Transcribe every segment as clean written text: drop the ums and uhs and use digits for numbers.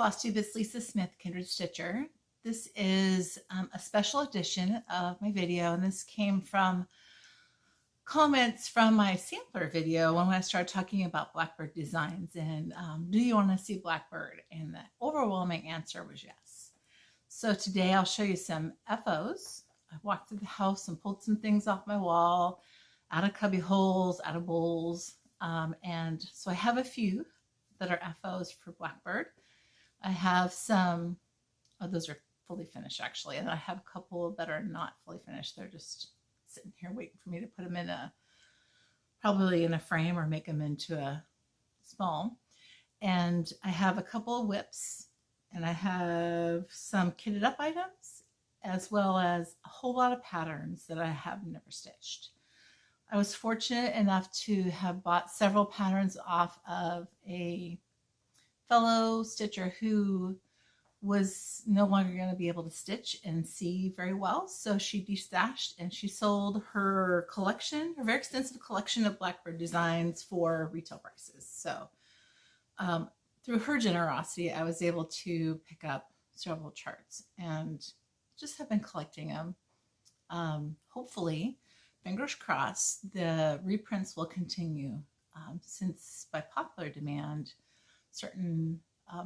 Flosstubers, it's Lisa Smith, Kindred Stitcher. This is a special edition of my video, and this came from comments from my sampler video when I started talking about Blackbird Designs and do you want to see Blackbird? And the overwhelming answer was yes. So today I'll show you some FOs. I walked through the house and pulled some things off my wall, out of cubby holes, out of bowls, and so I have a few that are FOs for Blackbird. I have some, oh, those are fully finished actually, and I have a couple that are not fully finished. They're just sitting here waiting for me to put them in probably in a frame or make them into a small. And I have a couple of WIPS, and I have some kitted up items, as well as a whole lot of patterns that I have never stitched. I was fortunate enough to have bought several patterns off of a fellow stitcher who was no longer going to be able to stitch and see very well. So she destashed and she sold her collection, her very extensive collection of Blackbird designs for retail prices. So through her generosity, I was able to pick up several charts and just have been collecting them. Hopefully, fingers crossed, the reprints will continue since by popular demand, certain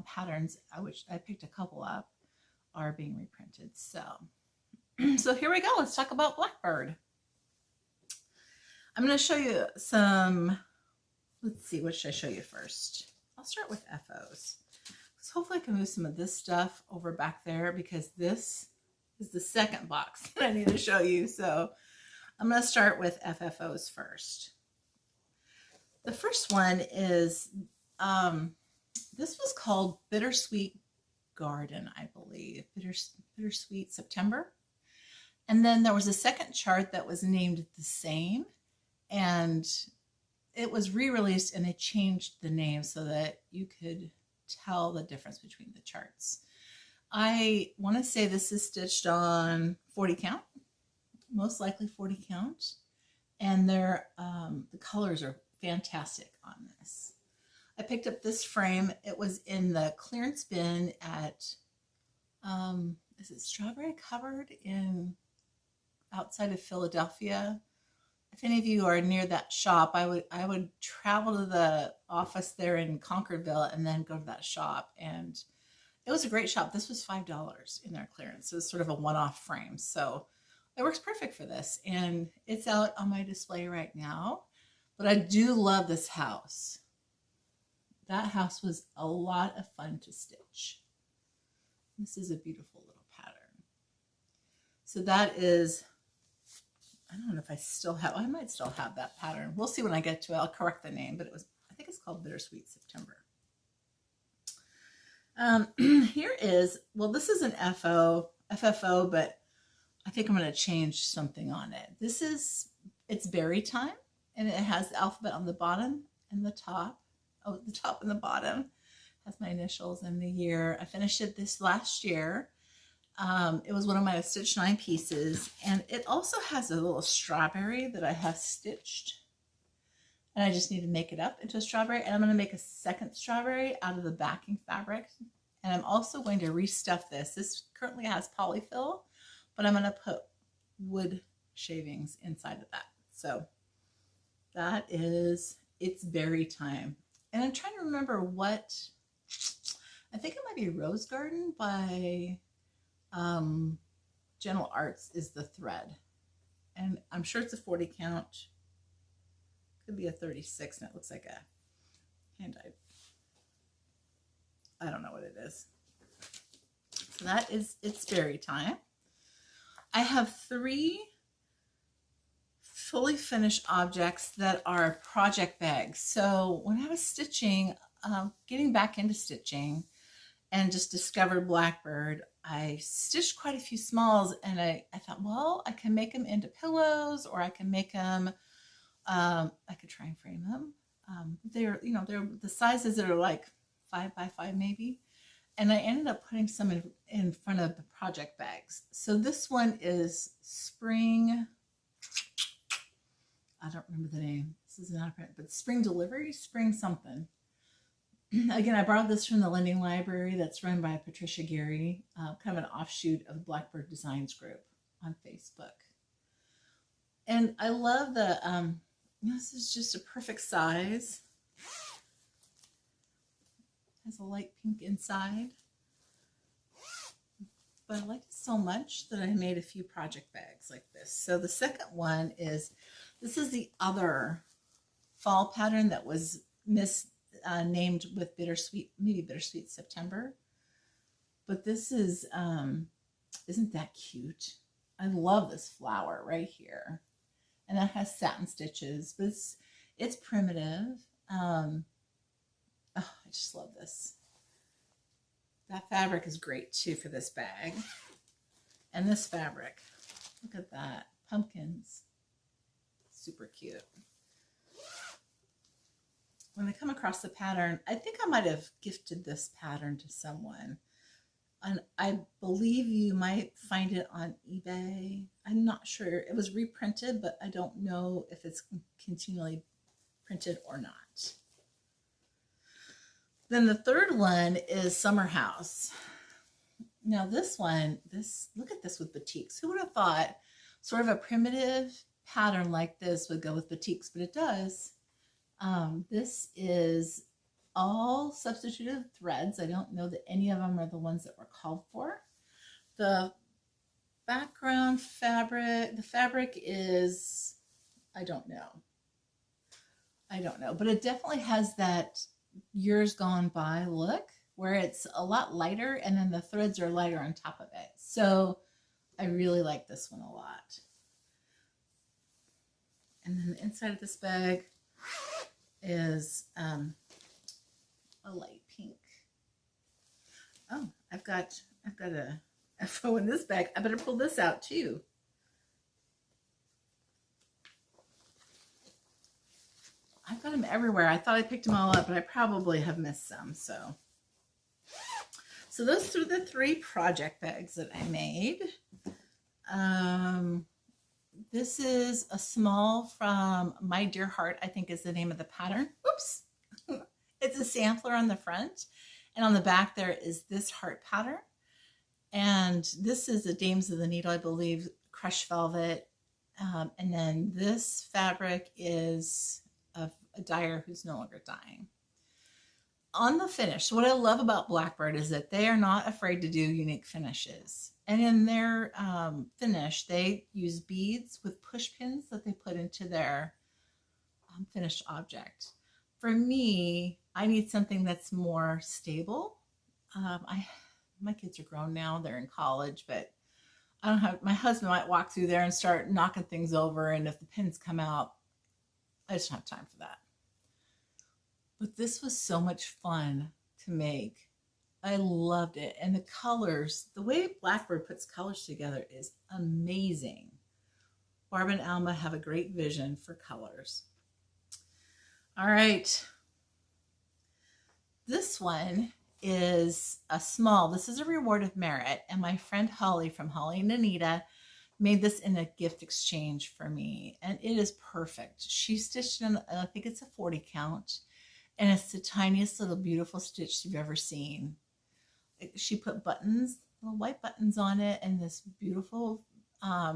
patterns, which I picked a couple up, are being reprinted. So, so here we go. Let's talk about Blackbird. I'm going to show you some, let's see, what should I show you first? I'll start with FOs. So hopefully I can move some of this stuff over back there because this is the second box that I need to show you. So I'm going to start with FFOs first. The first one is, this was called Bittersweet Garden, I believe. Bittersweet September. And then there was a second chart that was named the same, and it was re-released and they changed the name so that you could tell the difference between the charts. I want to say this is stitched on 40 count, most likely 40 count, and they're the colors are fantastic on this. I picked up this frame. It was in the clearance bin at, is it Strawberry Cupboard in outside of Philadelphia? If any of you are near that shop, I would travel to the office there in Concordville and then go to that shop. And it was a great shop. This was $5 in their clearance. It was sort of a one-off frame. So it works perfect for this. And it's out on my display right now. But I do love this house. That house was a lot of fun to stitch. This is a beautiful little pattern. So that is, I don't know if I still have, I might still have that pattern. We'll see when I get to it. I'll correct the name, but it was, I think it's called Bittersweet September. Here is, well, this is an FFO, but I think I'm going to change something on it. This is, it's berry time, and it has the alphabet on the bottom and the top. Oh, the top and the bottom has my initials and the year. I finished it this last year. It was one of my Stitch 9 pieces, and it also has a little strawberry that I have stitched. And I just need to make it up into a strawberry, and I'm going to make a second strawberry out of the backing fabric. And I'm also going to restuff this. This currently has polyfill, but I'm going to put wood shavings inside of that. So that is, it's berry time. And I'm trying to remember what, I think it might be Rose Garden by Gentle Arts is the thread. And I'm sure it's a 40 count. Could be a 36, and it looks like a hand-dyed. I don't know what it is. So that is, it's berry time. I have 3 fully finished objects that are project bags. So when I was stitching, getting back into stitching and just discovered Blackbird, I stitched quite a few smalls, and I thought, well, I can make them into pillows, or I can make them, I could try and frame them. They're, you know, they're the sizes that are like 5 by 5 maybe. And I ended up putting some in front of the project bags. So this one is Spring, I don't remember the name. This is not a print, but Spring Delivery, Spring something. Again, I borrowed this from the lending library that's run by Patricia Gary, kind of an offshoot of the Blackbird Designs group on Facebook. And I love the, this is just a perfect size. Has a light pink inside. But I liked it so much that I made a few project bags like this. So the second one is, this is the other fall pattern that was named with Bittersweet, maybe Bittersweet September. But this is, isn't that cute? I love this flower right here. And that has satin stitches, but it's primitive. Oh, I just love this. That fabric is great too for this bag. And this fabric, look at that, pumpkins, super cute. When I come across the pattern, I think I might have gifted this pattern to someone. And I believe you might find it on eBay. I'm not sure. It was reprinted, but I don't know if it's continually printed or not. Then the third one is Summer House. Now this one, look at this with batiks. Who would have thought sort of a primitive pattern like this would go with batiks, but it does. This is all substituted threads. I don't know that any of them are the ones that were called for. The background fabric, the fabric is, I don't know, but it definitely has that years gone by look where it's a lot lighter and then the threads are lighter on top of it. So I really like this one a lot. And then the inside of this bag is a light pink. Oh, I've got a FO in this bag. I better pull this out too. I've got them everywhere. I thought I picked them all up, but I probably have missed some. So those are the 3 project bags that I made. This is a small from My Dear Heart, I think is the name of the pattern. Oops. It's a sampler on the front, and on the back there is this heart pattern. And this is the Dames of the Needle, I believe, crushed velvet. And then this fabric is of a dyer who's no longer dying. On the finish, what I love about Blackbird is that they are not afraid to do unique finishes. And in their finish, they use beads with push pins that they put into their finished object. For me, I need something that's more stable. My kids are grown now, they're in college, but I don't have, my husband might walk through there and start knocking things over, and if the pins come out, I just don't have time for that. But this was so much fun to make. I loved it. And the colors, the way Blackbird puts colors together is amazing. Barb and Alma have a great vision for colors. All right. This one is a small, this is a reward of merit. And my friend Holly from Holly and Anita made this in a gift exchange for me. And it is perfect. She stitched in, I think it's a 40 count. And it's the tiniest little beautiful stitch you've ever seen. She put buttons, little white buttons on it, and this beautiful, I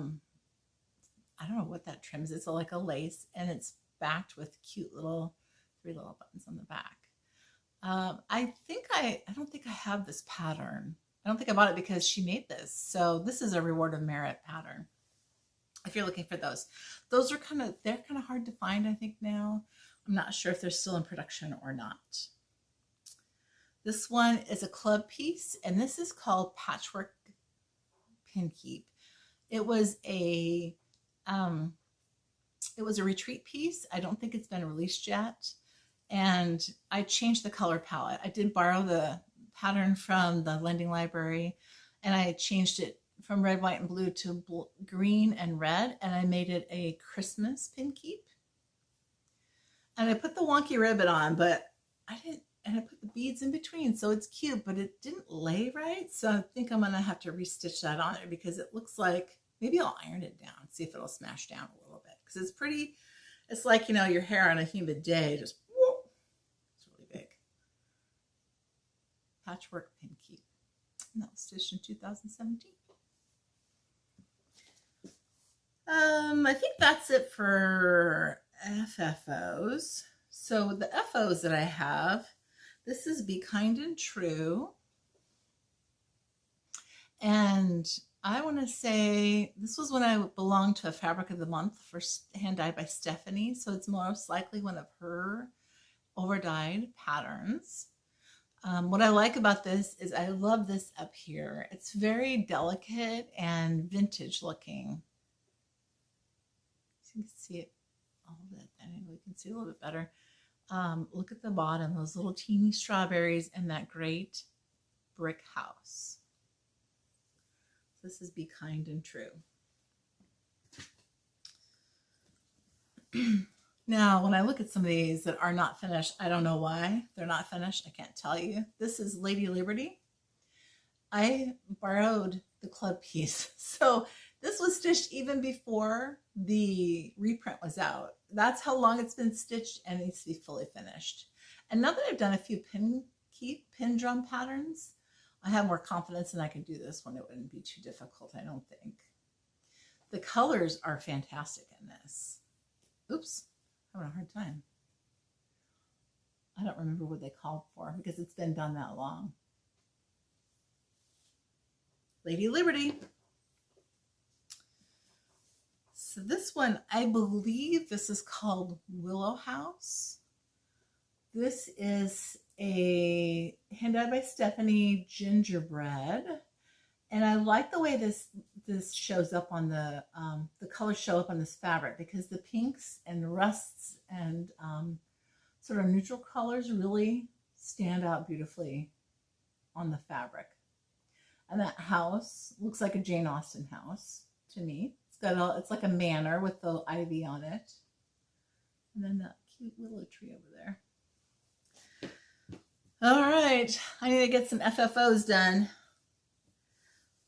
don't know what that trim is. It's like a lace, and it's backed with cute little 3 little buttons on the back. I don't think I have this pattern. I don't think I bought it because she made this. So this is a reward of merit pattern. If you're looking for those are they're kind of hard to find, I think now. I'm not sure if they're still in production or not. This one is a club piece, and this is called Patchwork Pin Keep. It was a retreat piece. I don't think it's been released yet. And I changed the color palette. I did borrow the pattern from the lending library, and I changed it from red, white, and blue to green and red, and I made it a Christmas pin keep. And I put the wonky ribbon on, but I didn't, and I put the beads in between, so it's cute, but it didn't lay right. So I think I'm gonna have to restitch that on it because it looks like, maybe I'll iron it down, see if it'll smash down a little bit. Because it's pretty, it's like, you know, your hair on a humid day, just, whoop, it's really big. patchwork pin keep. And that was stitched in 2017. I think that's it for FFOs. So the FOs that I have, this is Be Kind and True. And I want to say this was when I belonged to a Fabric of the Month for hand dyed by Stephanie. So it's most likely one of her over dyed patterns. What I like about this is I love this up here. It's very delicate and vintage looking. So you can see it a little bit. I think we can see a little bit better. Look at the bottom, those little teeny strawberries and that great brick house. This is Be Kind and True. Now, when I look at some of these that are not finished, I don't know why they're not finished. I can't tell you. This is Lady Liberty. I borrowed the club piece. So this was stitched even before the reprint was out. That's how long it's been stitched and it needs to be fully finished. And now that I've done a few pin drum patterns, I have more confidence and I can do this one. It wouldn't be too difficult, I don't think. The colors are fantastic in this. Oops, I'm having a hard time. I don't remember what they called for because it's been done that long. Lady Liberty. So this one, I believe this is called Willow House. This is a hand dyed by Stephanie gingerbread. And I like the way this shows up on the colors show up on this fabric because the pinks and rusts and sort of neutral colors really stand out beautifully on the fabric. And that house looks like a Jane Austen house to me. It's like a manor with the ivy on it. And then that cute willow tree over there. All right, I need to get some FFOs done.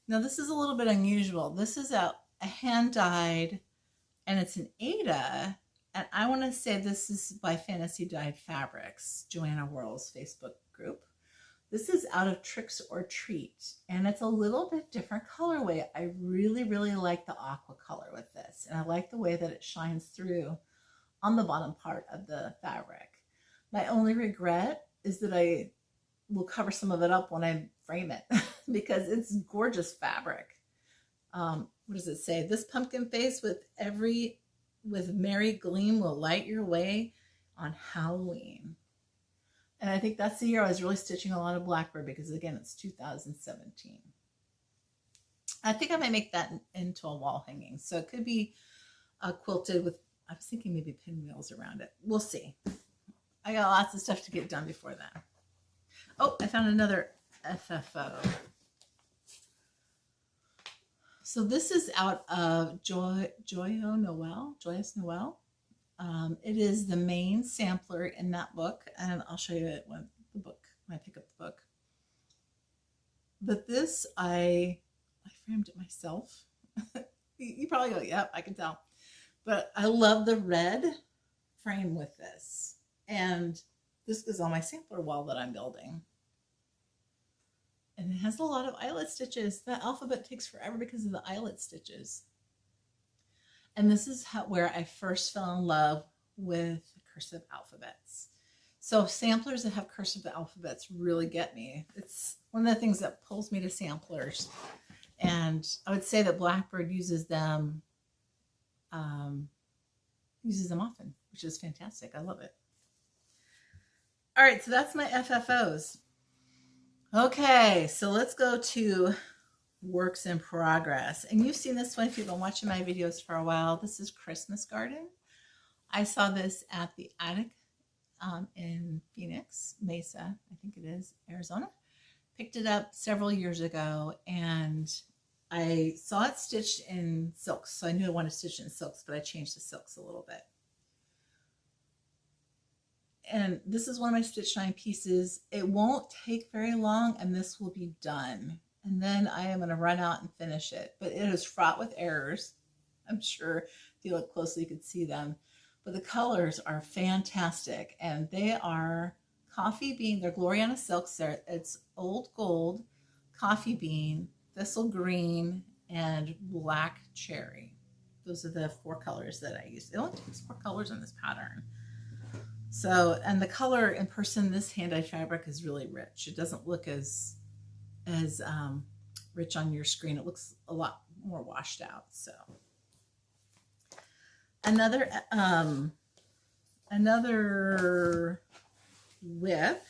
Now this is a little bit unusual. This is a hand dyed and it's an Ada. And I want to say this is by Fantasy Dyed Fabrics, Joanna Worrell's Facebook group. This is out of Tricks or Treat, and it's a little bit different colorway. I really, really like the aqua color with this, and I like the way that it shines through on the bottom part of the fabric. My only regret is that I will cover some of it up when I frame it because it's gorgeous fabric. What does it say? This pumpkin face with merry gleam will light your way on Halloween. And I think that's the year I was really stitching a lot of Blackbird because, again, it's 2017. I think I might make that into a wall hanging. So it could be quilted with, I was thinking maybe pinwheels around it. We'll see. I got lots of stuff to get done before that. Oh, I found another FFO. So this is out of Joyous Noel. It is the main sampler in that book, and I'll show you it when I pick up the book. But this, I framed it myself. You probably go, yep, I can tell. But I love the red frame with this. And this is on my sampler wall that I'm building. And it has a lot of eyelet stitches. The alphabet takes forever because of the eyelet stitches. And this is where I first fell in love with cursive alphabets. So samplers that have cursive alphabets really get me. It's one of the things that pulls me to samplers. And I would say that Blackbird uses them often, which is fantastic. I love it. All right, so that's my FFOs. Okay, so let's go to works in progress. And you've seen this one if you've been watching my videos for a while. This is Christmas Garden. I saw this at the Attic in Phoenix, Mesa, I think it is, Arizona. Picked it up several years ago and I saw it stitched in silks. So I knew I wanted to stitch in silks, but I changed the silks a little bit. And this is one of my stitch line pieces. It won't take very long and this will be done. And then I am going to run out and finish it. But it is fraught with errors. I'm sure if you look closely, you could see them. But the colors are fantastic. And they are coffee bean. They're Gloriana silks. It's old gold, coffee bean, thistle green, and black cherry. Those are the 4 colors that I use. It only takes 4 colors in this pattern. So, and the color in person, this hand-dyed fabric is really rich. It doesn't look as rich on your screen. It looks a lot more washed out. So another WIP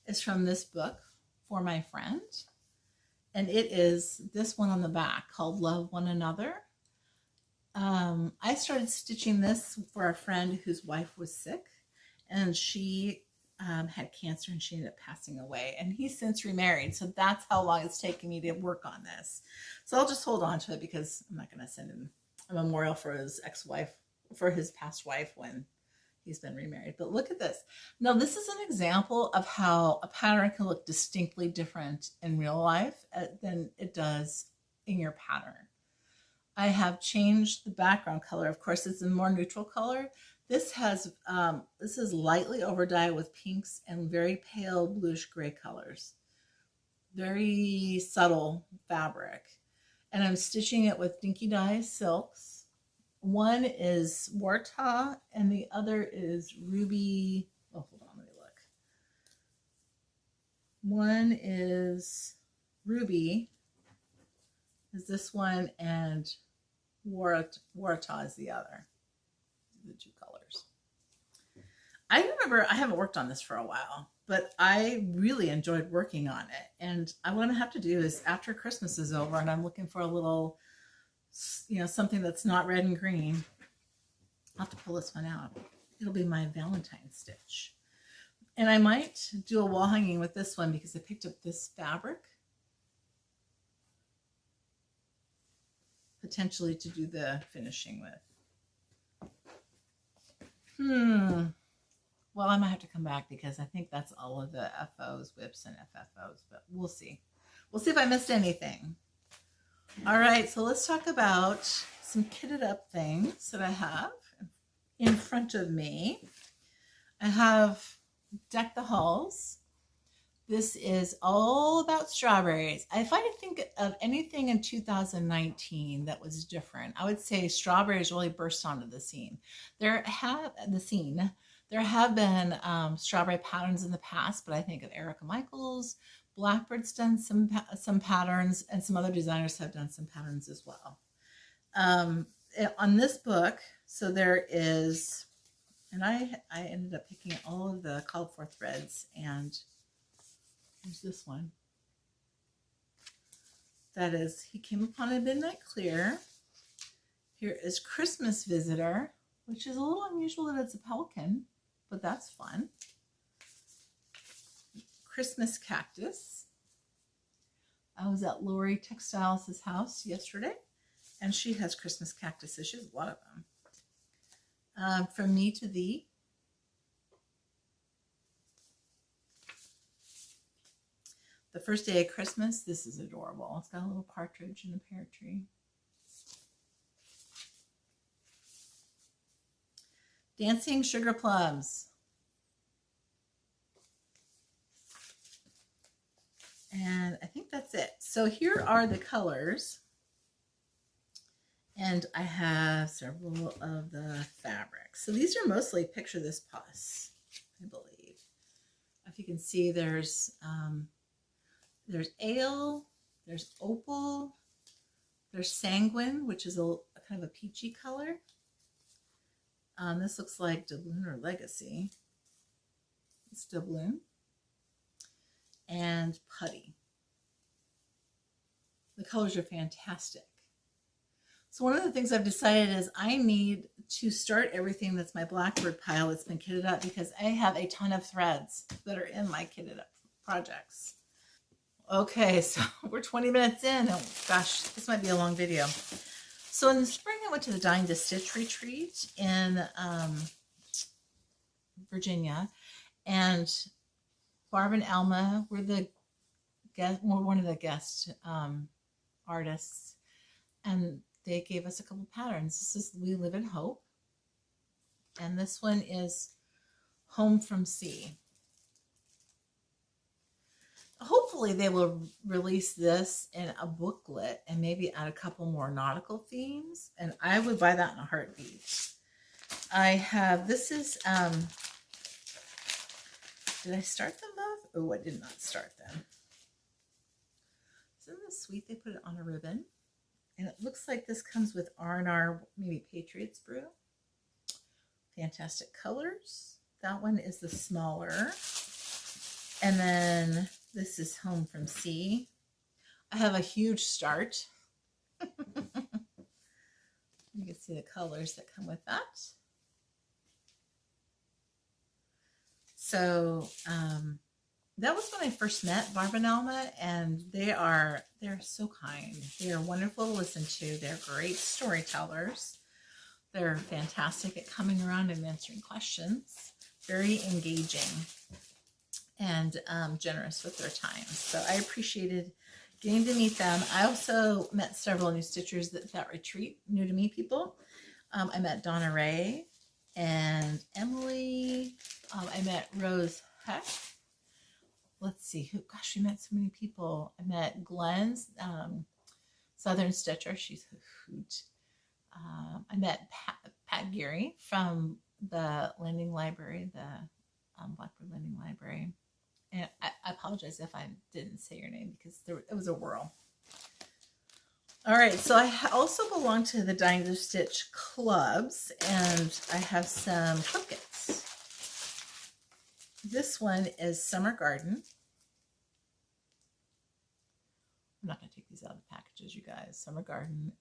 is from this book, For My Friend, and it is this one on the back called Love One Another. I started stitching this for a friend whose wife was sick, and she had cancer and she ended up passing away, and he's since remarried. So that's how long it's taken me to work on this. So I'll just hold on to it because I'm not going to send him a memorial for his ex-wife, for his past wife when he's been remarried. But look at this. Now, this is an example of how a pattern can look distinctly different in real life than it does in your pattern. I have changed the background color. Of course, it's a more neutral color. This is lightly over dyed with pinks and very pale bluish gray colors. Very subtle fabric. And I'm stitching it with Dinky Dye silks. One is Warta and the other is Ruby. Oh, hold on, let me look. One is Ruby, is this one, and Warta is the other. The 2 colors. I remember, I haven't worked on this for a while, but I really enjoyed working on it. And what I'm gonna have to do is, after Christmas is over and I'm looking for a little, something that's not red and green, I'll have to pull this one out. It'll be my Valentine stitch. And I might do a wall hanging with this one because I picked up this fabric, potentially to do the finishing with. Well, I might have to come back because I think that's all of the FOs, WIPs, and FFOs, but we'll see. We'll see if I missed anything. All right, so let's talk about some kitted up things that I have in front of me. I have Deck the Halls. This is all about strawberries. If I think of anything in 2019 that was different, I would say strawberries really burst onto the scene. There have been strawberry patterns in the past, but I think of Erica Michaels, Blackbird's done some patterns, and some other designers have done some patterns as well. On this book, so there is, and I ended up picking all of the called for threads, and there's this one. That is, He Came Upon a Midnight Clear. Here is Christmas Visitor, which is a little unusual that it's a pelican, but that's fun. Christmas Cactus. I was at Lori Textiles' house yesterday, and she has Christmas cactuses. She has a lot of them. From Me to Thee. The First Day of Christmas. This is adorable. It's got a little partridge and a pear tree. Dancing Sugar Plums. And I think that's it. So here are the colors. And I have several of the fabrics. So these are mostly Picture This Puss, I believe. If you can see, there's Ale, there's Opal, there's Sanguine, which is a kind of a peachy color. This looks like Doubloon or Legacy. It's Doubloon. And Putty. The colors are fantastic. So one of the things I've decided is I need to start everything that's my Blackbird pile that's been kitted up, because I have a ton of threads that are in my kitted up projects. Okay, so we're 20 minutes in. Oh gosh, this might be a long video. So in the spring, I went to the Dying to Stitch retreat in Virginia, and Barb and Alma were one of the guest artists, and they gave us a couple patterns. This is We Live in Hope, and this one is Home from Sea. hopefully they will release this in a booklet and maybe add a couple more nautical themes. And I would buy that in a heartbeat. I have, this is, did I start them both? Oh, I did not start them. Isn't this sweet? They put it on a ribbon. And it looks like this comes with R&R, maybe Patriots brew. Fantastic colors. That one is the smaller. And then this is Home from Sea. I have a huge start. You can see the colors that come with that. So that was when I first met Barb and Alma, and they're so kind. They are wonderful to listen to. They're great storytellers. They're fantastic at coming around and answering questions. Very engaging and generous with their time. So I appreciated getting to meet them. I also met several new stitchers at that retreat, new to me people. I met Donna Ray and Emily. I met Rose Heck. Let's see, gosh, we met so many people. I met Glenn's Southern Stitcher. She's a hoot. I met Pat Geary from the Lending Library, the Blackbird Lending Library. And I apologize if I didn't say your name because it was a whirl. All right, so I also belong to the Dying to Stitch clubs, and I have some cupcakes. This one is Summer Garden. I'm not going to take these out of the packages, you guys. Summer Garden.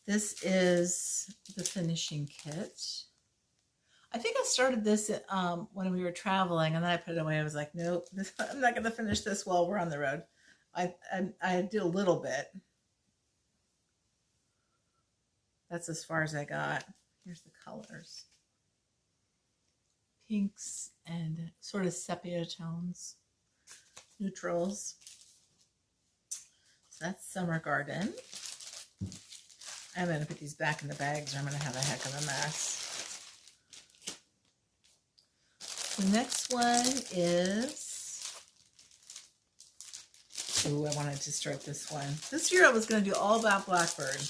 This is the finishing kit. I think I started this when we were traveling, and then I put it away. I was like, nope, I'm not going to finish this while we're on the road. I did a little bit. That's as far as I got. Here's the colors. Pinks and sort of sepia tones. Neutrals. So that's Summer Garden. I'm going to put these back in the bags or I'm going to have a heck of a mess. The next one is, oh, I wanted to start this one. This year I was going to do all about Blackbird.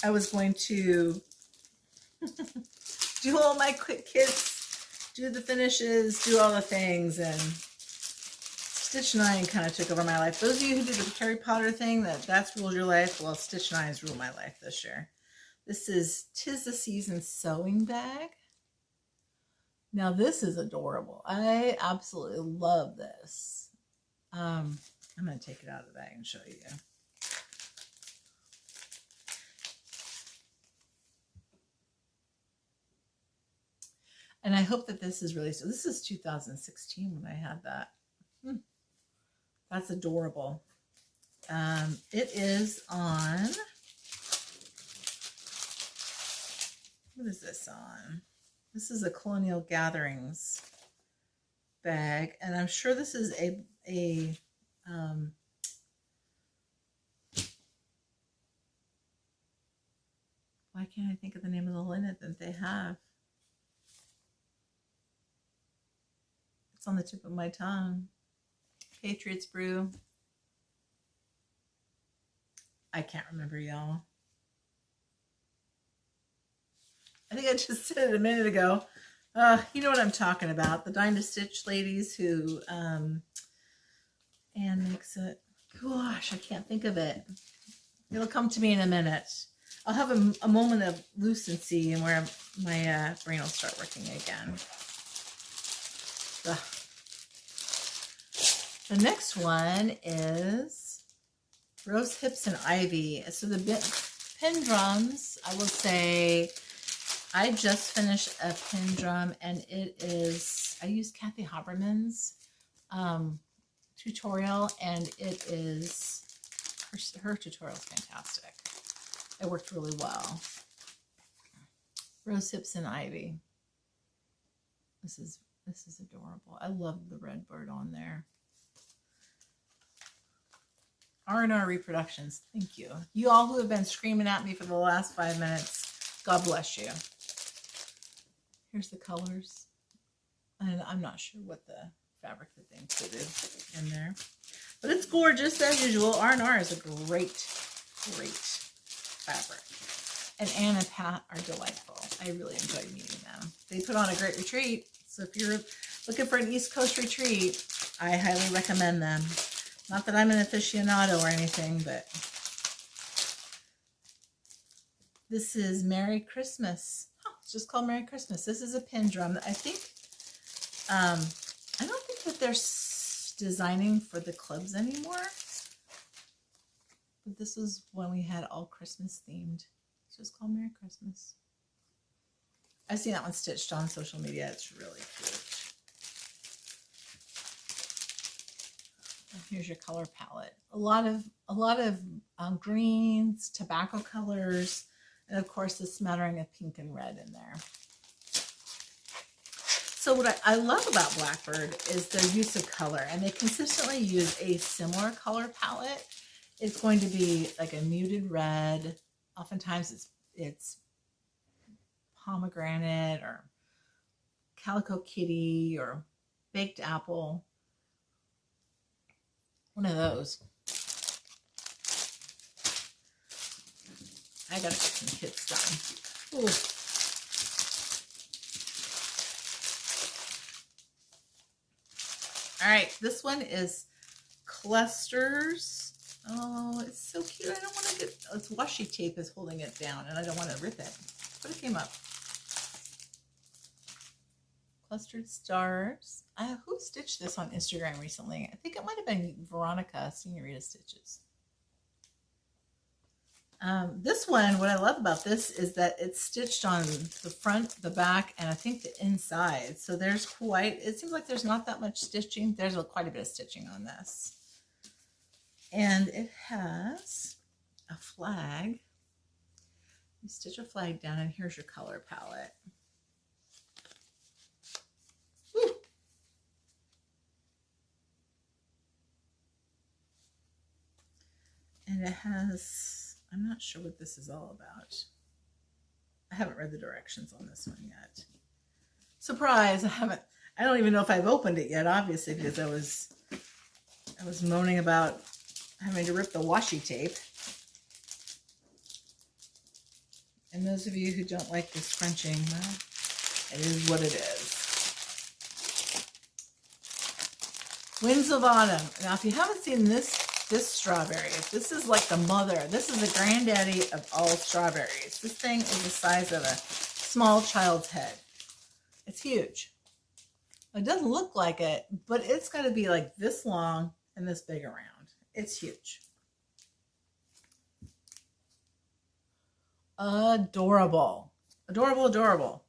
I was going to do all my quick kits, do the finishes, do all the things, and Stitch 9 kind of took over my life. Those of you who did the Harry Potter thing, that's ruled your life, well, Stitch 9's ruled my life this year. This is 'Tis the Season sewing bag. Now this is adorable. I absolutely love this. I'm going to take it out of the bag and show you. And I hope that this is released. So this is 2016 when I had that. That's adorable. It is on, what is this on? This is a Colonial Gatherings bag, and I'm sure this is a why can't I think of the name of the linen that they have? It's on the tip of my tongue. Patriots brew. I can't remember, y'all. I think I just said it a minute ago. You know what I'm talking about. The Dying to Stitch ladies who, Anne makes it. Gosh, I can't think of it. It'll come to me in a minute. I'll have a moment of lucency and where my brain will start working again. Ugh. The next one is Rose Hips and Ivy. So the pin drums, I will say, I just finished a pin drum, and it is, I used Kathy Haberman's tutorial, and it is, her tutorial is fantastic. It worked really well. Rose Hips and Ivy. This is adorable. I love the red bird on there. R&R Reproductions, thank you. You all who have been screaming at me for the last 5 minutes, God bless you. Here's the colors. And I'm not sure what the fabric that they included in there. But it's gorgeous as usual. R&R is a great fabric. And Anne and Pat are delightful. I really enjoyed meeting them. They put on a great retreat. So if you're looking for an East Coast retreat, I highly recommend them. Not that I'm an aficionado or anything, but this is Merry Christmas. Oh, it's just called Merry Christmas. This is a pin drum. I think, I don't think that they're designing for the clubs anymore. But this was when we had all Christmas themed. It's just called Merry Christmas. I've seen that one stitched on social media. It's really cute. And here's your color palette. A lot of greens, tobacco colors, and of course the smattering of pink and red in there. So what I love about Blackbird is their use of color, and they consistently use a similar color palette. It's going to be like a muted red. Oftentimes it's pomegranate or calico kitty or baked apple. One of those. I gotta get some kits done. Ooh. All right, this one is clusters. Oh, it's so cute. I don't want to get, it's washi tape is holding it down and I don't want to rip it. But it came up. Clustered stars. Who stitched this on Instagram recently? I think it might have been Veronica, Senorita Stitches. This one, what I love about this is that it's stitched on the front, the back, and I think the inside. So there's quite, it seems like there's not that much stitching. There's quite a bit of stitching on this. And it has a flag. You stitch a flag down, and here's your color palette. Woo. And it has, I'm not sure what this is all about. I haven't read the directions on this one yet. Surprise, I don't even know if I've opened it yet, obviously, because I was moaning about having to rip the washi tape. And those of you who don't like the scrunching, well, it is what it is. Winds of Autumn. Now, if you haven't seen this strawberry, this is like the mother. This is the granddaddy of all strawberries. This thing is the size of a small child's head. It's huge. It doesn't look like it, but it's got to be like this long and this big around. It's huge. Adorable. Adorable, adorable.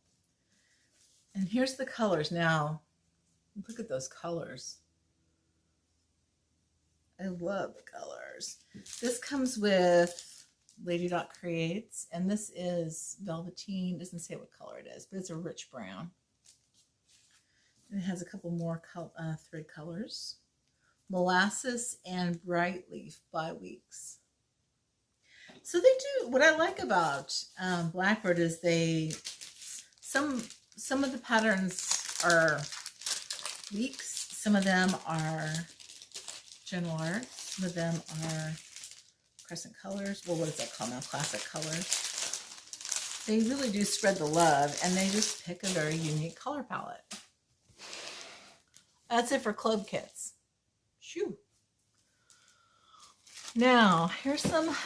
And here's the colors. Now, look at those colors. I love the colors. This comes with Lady Dot Creates, and this is Velveteen. Doesn't say what color it is, but it's a rich brown. And it has a couple more thread colors. Molasses and Bright Leaf by Weeks. So they do, what I like about Blackbird is some of the patterns are Weeks, some of them are General Art, some of them are Crescent Colors. Well, what is that called now? Classic Colors. They really do spread the love, and they just pick a very unique color palette. That's it for club kits. Shoo. Now, here's some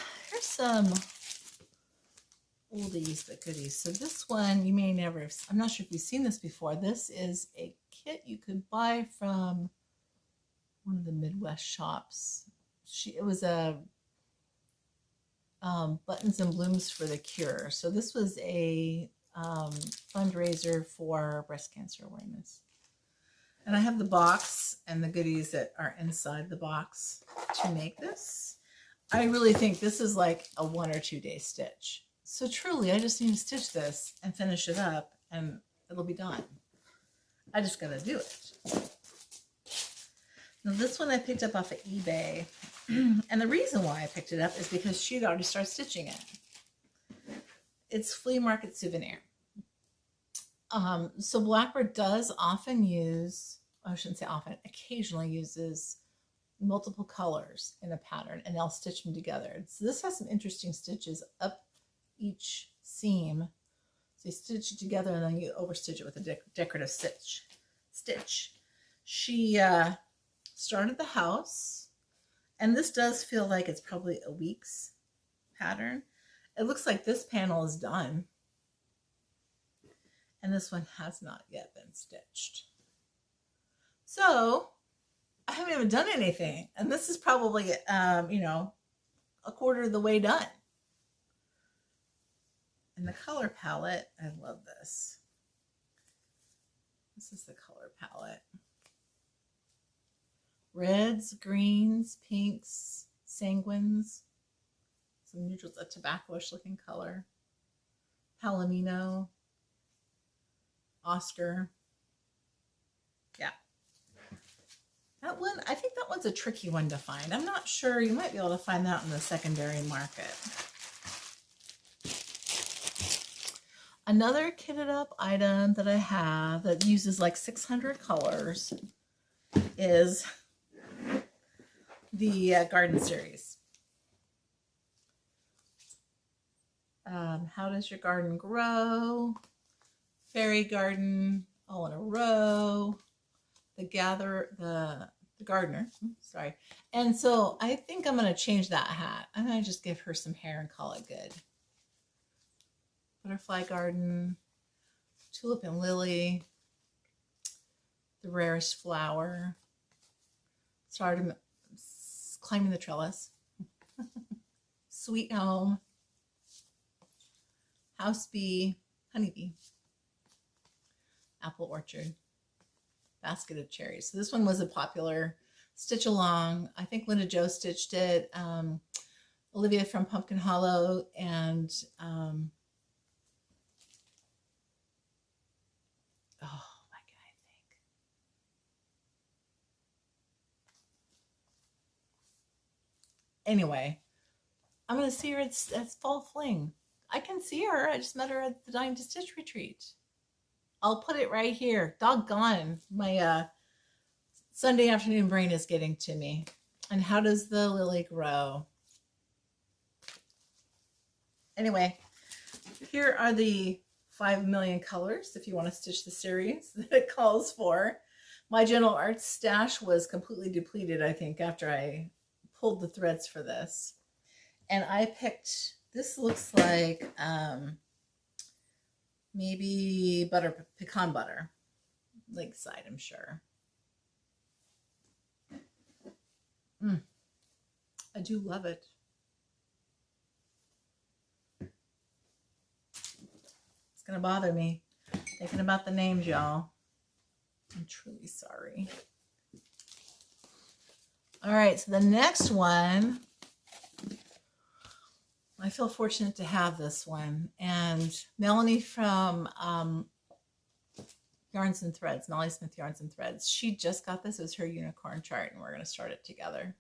oldies but goodies. So this one you may never have, I'm not sure if you've seen this before. This is a kit you could buy from one of the Midwest shops. It was a Buttons and Blooms for the Cure. So this was a fundraiser for breast cancer awareness. And I have the box and the goodies that are inside the box to make this. I really think this is like a 1 or 2 day stitch. So truly, I just need to stitch this and finish it up and it'll be done. I just gotta do it. Now this one I picked up off of eBay. And the reason why I picked it up is because she'd already started stitching it. It's flea market souvenir. So Blackbird does often use I shouldn't say often, occasionally uses multiple colors in a pattern, and they'll stitch them together. So this has some interesting stitches up each seam. So you stitch it together and then you overstitch it with a decorative stitch. She started the house, and this does feel like it's probably a week's pattern. It looks like this panel is done, and this one has not yet been stitched. So I haven't even done anything, and this is probably you know, a quarter of the way done. And the color palette, I love this. This is the color palette. Reds, greens, pinks, sanguines, some neutrals, a tobacco-ish looking color. Palomino, Oscar. Yeah. That one, I think that one's a tricky one to find. I'm not sure. You might be able to find that in the secondary market. Another kitted up item that I have that uses like 600 colors is the garden series. How does your garden grow? Fairy garden, all in a row. The gardener, sorry. And so I think I'm going to change that hat. I'm going to just give her some hair and call it good. Butterfly garden, tulip and lily, the rarest flower, started climbing the trellis, sweet home, house bee, honeybee, apple orchard, basket of cherries. So this one was a popular stitch along. I think Linda Jo stitched it, Olivia from Pumpkin Hollow, and anyway, I'm going to see her at Fall Fling. I can see her. I just met her at the Dying to Stitch retreat. I'll put it right here. Doggone. My Sunday afternoon brain is getting to me. And how does the lily grow? Anyway, here are the 5 million colors if you want to stitch the series that it calls for. My General Arts stash was completely depleted, I think, after I pulled the threads for this. And I picked, this looks like maybe pecan butter, Lakeside, I'm sure. I do love it. It's gonna bother me thinking about the names, y'all. I'm truly sorry. All right, so the next one, I feel fortunate to have this one. And Melanie from Yarns and Threads, Molly Smith Yarns and Threads, she just got this as her unicorn chart, and we're going to start it together.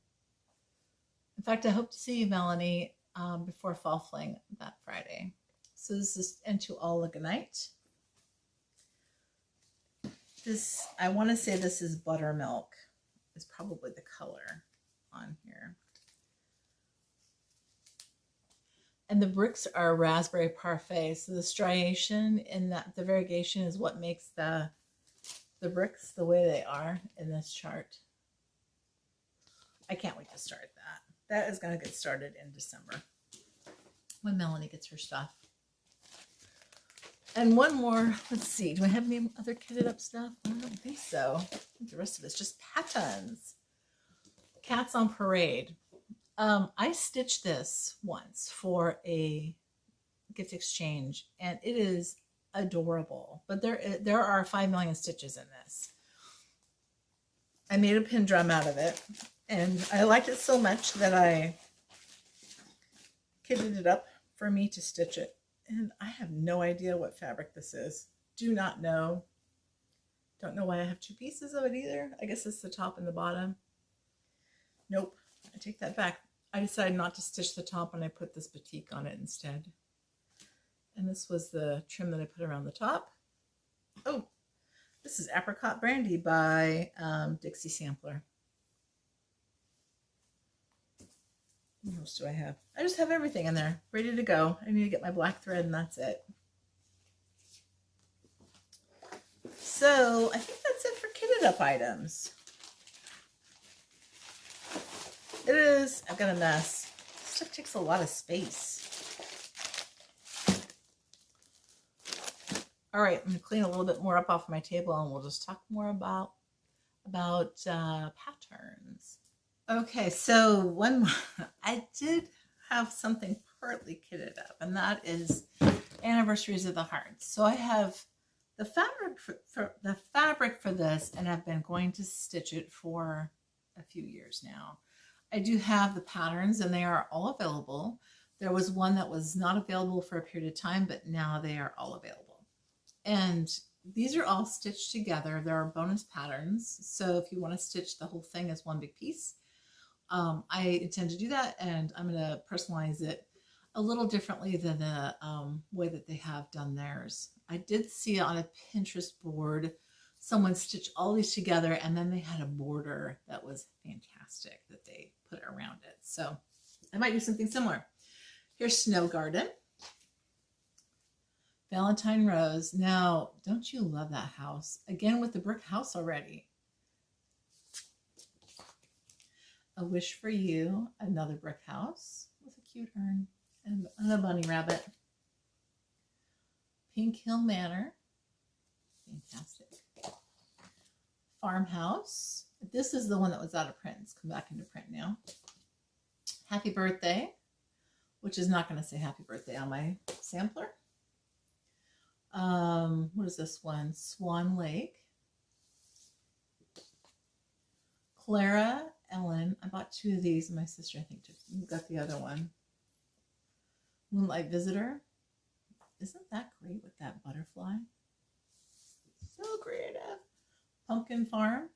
In fact, I hope to see you, Melanie, before Fall Fling that Friday. So this is Into All Ligonite. This, I want to say this is buttermilk, is probably the color on here. And the bricks are raspberry parfait. So the striation in that, the variegation is what makes the bricks the way they are in this chart. I can't wait to start that. That is going to get started in December when Melanie gets her stuff. And one more, let's see, do I have any other kitted up stuff? I don't think so. I think the rest of it's just patterns. Cats on Parade. I stitched this once for a gift exchange, and it is adorable. But there are 5 million stitches in this. I made a pin drum out of it, and I liked it so much that I kitted it up for me to stitch it. And I have no idea what fabric this is. Do not know. Don't know why I have 2 pieces of it either. I guess it's the top and the bottom. Nope, I take that back. I decided not to stitch the top and I put this batik on it instead. And this was the trim that I put around the top. Oh, This is Apricot Brandy by Dixie Sampler. What else do I have? I just have everything in there, ready to go. I need to get my black thread and that's it. So I think that's it for kitted up items. It is, I've got a mess. This stuff takes a lot of space. All right, I'm gonna clean a little bit more up off my table and we'll just talk more about patterns. Okay, so I did have something partly kitted up, and that is Anniversaries of the Hearts. So I have the fabric for this, and I've been going to stitch it for a few years now. I do have the patterns, and they are all available. There was one that was not available for a period of time, but now they are all available. And these are all stitched together. There are bonus patterns, so if you want to stitch the whole thing as one big piece, I intend to do that, and I'm going to personalize it a little differently than the way that they have done theirs. I did see on a Pinterest board someone stitch all these together, and then they had a border that was fantastic that they put around it. So I might do something similar. Here's Snow Garden. Valentine Rose. Now, don't you love that house? Again, with the brick house already. A Wish for You, another brick house with a cute urn and a bunny rabbit. Pink Hill Manor, fantastic. Farmhouse, this is the one that was out of print. It's come back into print now. Happy Birthday, which is not going to say happy birthday on my sampler. What is this one? Swan Lake. Clara Ellen. I bought two of these, and my sister, I think, got the other one. Moonlight Visitor. Isn't that great with that butterfly? So creative. Pumpkin Farm.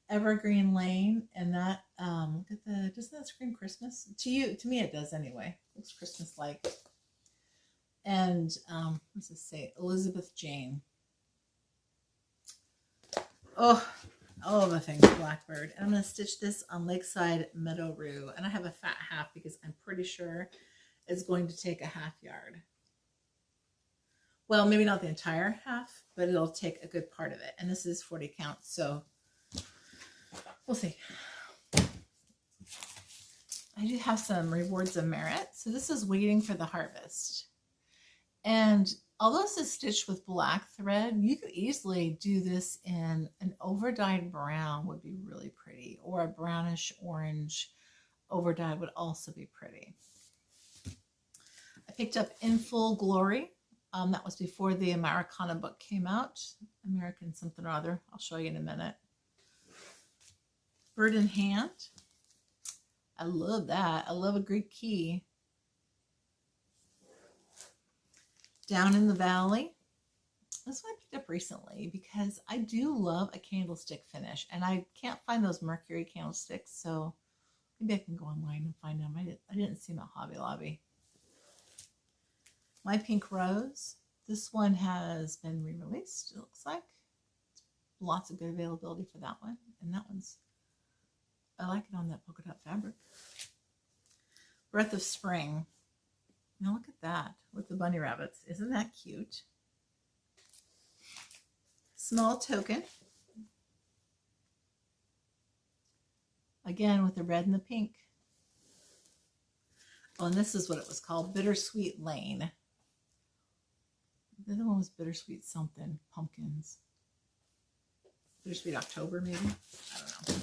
Evergreen Lane. And that, look at the, doesn't that scream Christmas? To me it does anyway. Looks Christmas-like. And, what's this say? Elizabeth Jane. Oh, all of the things Blackbird. And I'm going to stitch this on Lakeside Meadow Rue. And I have a fat half because I'm pretty sure it's going to take a half yard. Well, maybe not the entire half, but it'll take a good part of it. And this is 40 count, so we'll see. I do have some rewards of merit. So this is Waiting for the Harvest. And although this is stitched with black thread, you could easily do this in an overdyed brown would be really pretty, or a brownish orange overdyed would also be pretty. I picked up In Full Glory. That was before the Americana book came out. American something or other. I'll show you in a minute. Bird in Hand. I love that. I love a Greek key. Down in the Valley. This one I picked up recently because I do love a candlestick finish, and I can't find those Mercury candlesticks, so maybe I can go online and find them. I didn't see them at Hobby Lobby. My Pink Rose. This one has been re-released, it looks like. Lots of good availability for that one. And that one's, I like it on that polka dot fabric. Breath of Spring. Now look at that with the bunny rabbits. Isn't that cute? Small Token. Again with the red and the pink. Oh, and this is what it was called, Bittersweet Lane. The other one was Bittersweet something, pumpkins. Bittersweet October, maybe? I don't know.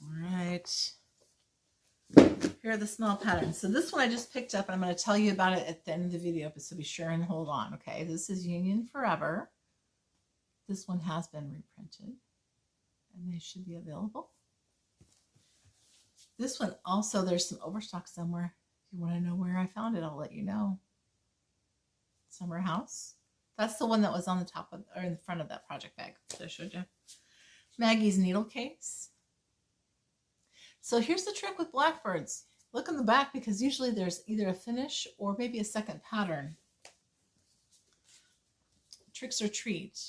All right. Here are the small patterns. So this one I just picked up, and I'm going to tell you about it at the end of the video, but so be sure and hold on, okay? This is Union Forever. This one has been reprinted, and they should be available. This one also, there's some overstock somewhere. If you want to know where I found it, I'll let you know. Summer House. That's the one that was on the top of, or in front of that project bag that I showed you. Maggie's Needle Case. So here's the trick with Blackbirds. Look in the back, because usually there's either a finish or maybe a second pattern Tricks or Treat.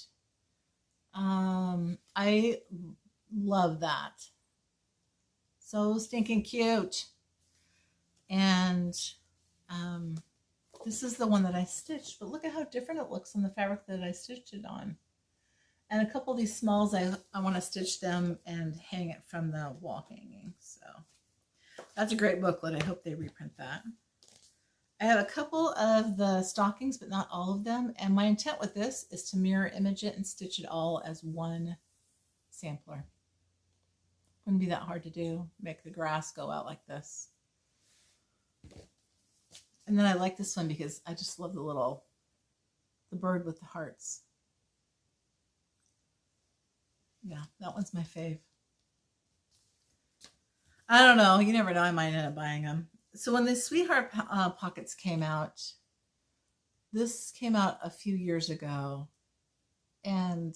I love that. So stinking cute. And this is the one that I stitched, but look at how different it looks on the fabric that I stitched it on. And a couple of these smalls, I want to stitch them and hang it from the wall hanging. So that's a great booklet. I hope they reprint that. I have a couple of the stockings, but not all of them. And my intent with this is to mirror image it and stitch it all as one sampler. Wouldn't be that hard to do. Make the grass go out like this. And then I like this one because I just love the bird with the hearts. Yeah, that one's my fave. I don't know. You never know. I might end up buying them. So when the Sweetheart pockets came out, this came out a few years ago. And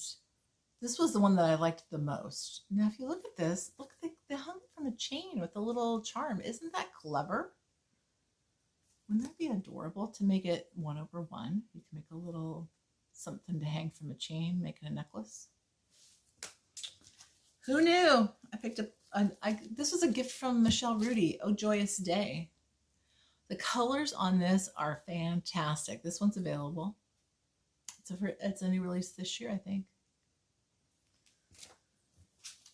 this was the one that I liked the most. Now, if you look at this, look, they hung it from a chain with a little charm. Isn't that clever? Wouldn't that be adorable to make it 1/1? You can make a little something to hang from a chain, make it a necklace. Who knew? I picked up, this was a gift from Michelle Rudy. Oh, Joyous Day. The colors on this are fantastic. This one's available. It's only released this year, I think.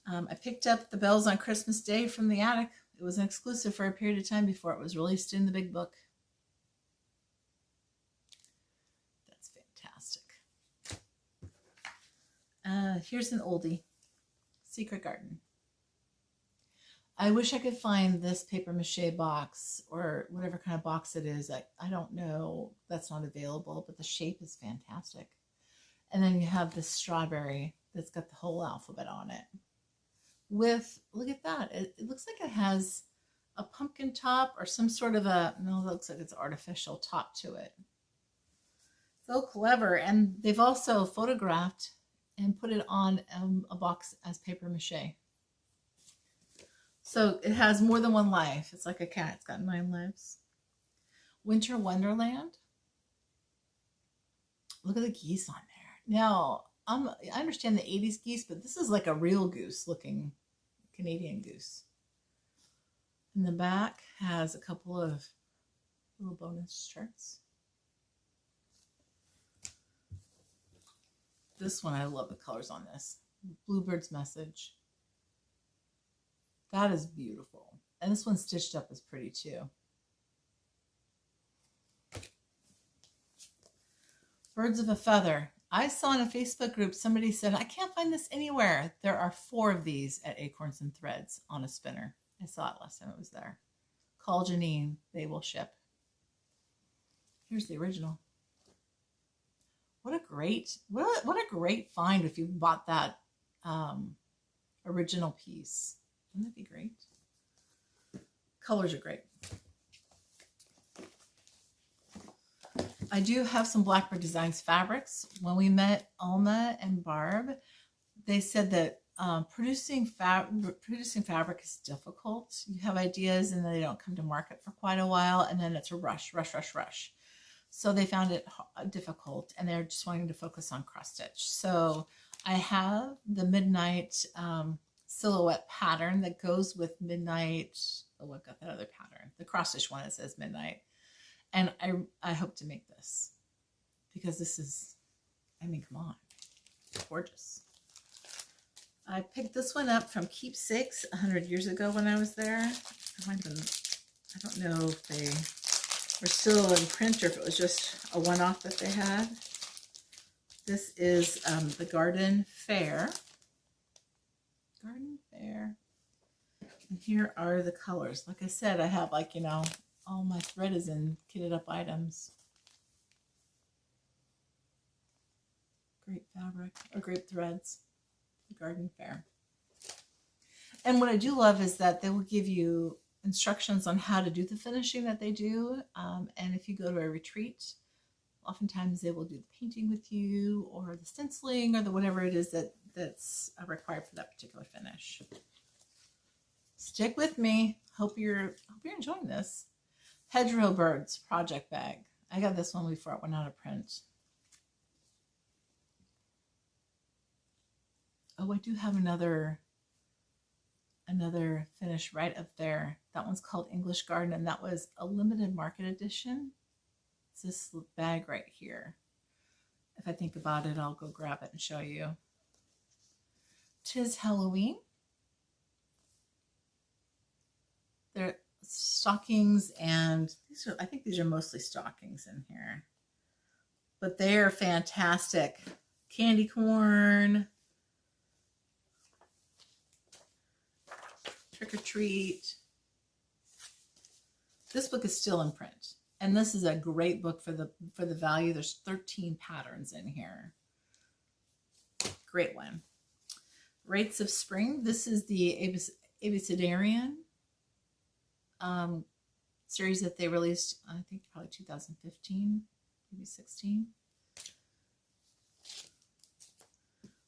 I picked up The Bells on Christmas Day from the attic. It was an exclusive for a period of time before it was released in the big book. That's fantastic. Here's an oldie. Secret Garden. I wish I could find this paper mache box or whatever kind of box it is. I don't know. That's not available, but the shape is fantastic. And then you have this strawberry that's got the whole alphabet on it. With, look at that. It looks like it has a pumpkin top or some sort of no, it looks like it's artificial top to it. So clever. And they've also photographed and put it on a box as paper mache. So it has more than one life. It's like a cat. It's got 9 lives. Winter Wonderland. Look at the geese on there. Now, I understand the 80s geese, but this is like a real goose looking Canadian goose. And the back has a couple of little bonus charts. This one, I love the colors on this. Bluebird's Message. That is beautiful. And this one stitched up is pretty too. Birds of a Feather. I saw in a Facebook group, somebody said, I can't find this anywhere. There are 4 of these at Acorns and Threads on a spinner. I saw it last time it was there. Call Janine. They will ship. Here's the original. What a great find if you bought that original piece. Wouldn't that be great? Colors are great. I do have some Blackbird Designs fabrics. When we met Alma and Barb, they said that producing fabric is difficult. You have ideas and they don't come to market for quite a while, and then it's a rush. So they found it difficult, and they're just wanting to focus on cross stitch. So I have the Midnight silhouette pattern that goes with Midnight. Oh, I've got that other pattern, the cross stitch one that says Midnight. And I hope to make this because this is, I mean, come on, it's gorgeous. I picked this one up from Keepsakes 100 years ago when I was there. I don't know if they were still in print or if it was just a one-off that they had. This is the Garden Fair. Garden Fair. And here are the colors. Like I said, I have like, you know, all my thread is in kitted up items. Great fabric, or great threads. The Garden Fair. And what I do love is that they will give you instructions on how to do the finishing that they do. And if you go to a retreat, oftentimes they will do the painting with you or the stenciling or the whatever it is that's required for that particular finish. Stick with me. Hope you're enjoying this. Hedgerow Birds project bag. I got this one before it went out of print. Oh, I do have another finish right up there. That one's called English Garden, and that was a limited market edition. It's this bag right here. If I think about it, I'll go grab it and show you. 'Tis Halloween. They're stockings, and these are, I think these are mostly stockings in here. But they are fantastic. Candy corn, trick or treat. This book is still in print, and this is a great book for the value. There's 13 patterns in here. Great one. Rates of Spring. This is the Abecedarian series that they released, I think probably 2015, maybe 16.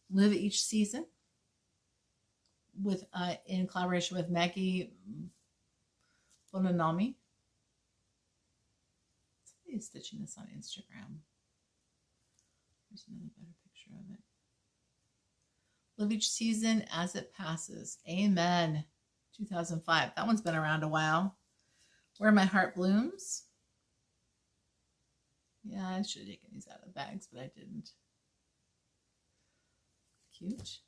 Live Each Season, with in collaboration with Maggie Bonanami. Somebody's stitching this on Instagram. There's another better picture of it. Live Each Season as It Passes. Amen. 2005. That one's been around a while. Where My Heart Blooms. Yeah, I should have taken these out of the bags, but I didn't. Cute.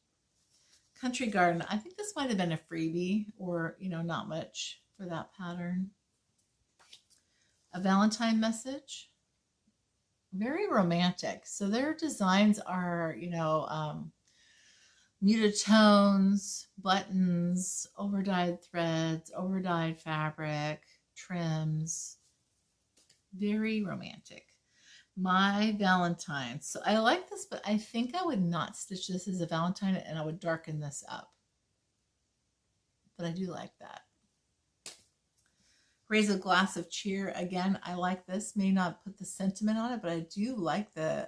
Country Garden. I think this might have been a freebie, or, you know, not much for that pattern. A Valentine Message. Very romantic. So their designs are, you know, muted tones, buttons, overdyed threads, overdyed fabric, trims. Very romantic. My Valentine. So I like this, but I think I would not stitch this as a Valentine, and I would darken this up. But I do like that. Raise a Glass of Cheer. Again, I like this. May not put the sentiment on it, but I do like the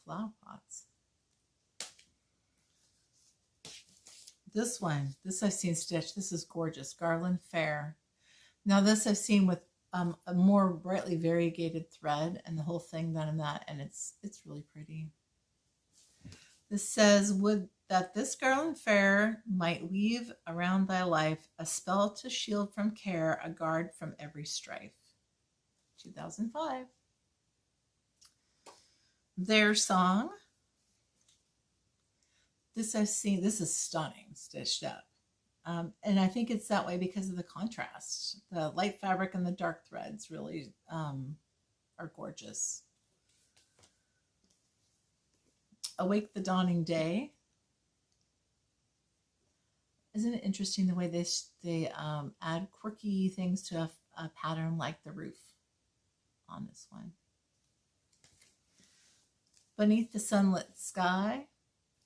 flower pots. This one, this I've seen stitched. This is gorgeous. Garland Fair. Now this I've seen with a more brightly variegated thread, and the whole thing done in that, and it's really pretty. This says, would that this Garland Fair might weave around thy life a spell to shield from care, a guard from every strife. 2005. Their Song. This I've seen, this is stunning, stitched up. And I think it's that way because of the contrast. The light fabric and the dark threads really are gorgeous. Awake the Dawning Day. Isn't it interesting the way they add quirky things to a pattern like the roof on this one. Beneath the Sunlit Sky.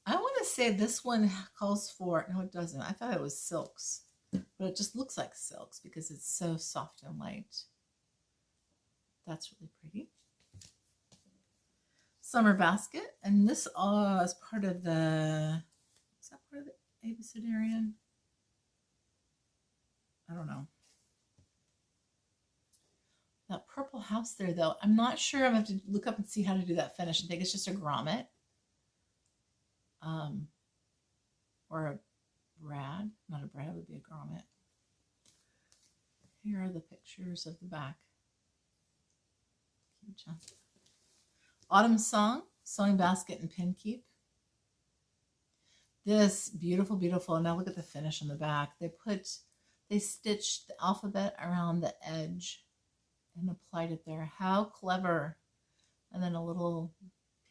I want to say this one calls for, no it doesn't, I thought it was silks, but it just looks like silks because it's so soft and light. That's really pretty. Summer Basket, and this is part of the, is that part of the Abecedarian? I don't know. That purple house there though, I'm not sure. I'm going to have to look up and see how to do that finish. I think it's just a grommet. Or a brad, not a brad, would be a grommet. Here are the pictures of the back. Autumn Song, Sewing Basket and Pin Keep. This beautiful, beautiful. Now look at the finish on the back. They stitched the alphabet around the edge and applied it there. How clever. And then a little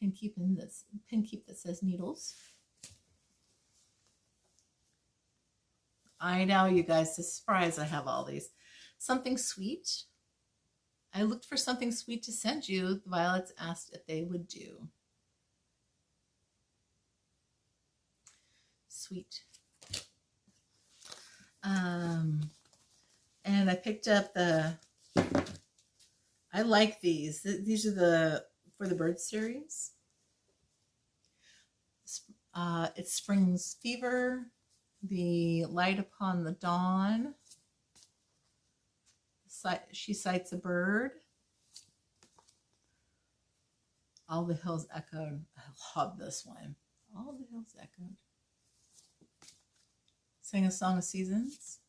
pin keep that says needles. I know, you guys, the surprise I have all these. Something Sweet. I looked for something sweet to send you. The Violets asked if they would do. Sweet. And I picked up I like these. These are for the bird series. It's Spring's Fever, The Light Upon the Dawn, She Sights a Bird, All the Hills Echoed. I love this one. All the hills echoed. Sang a song of seasons.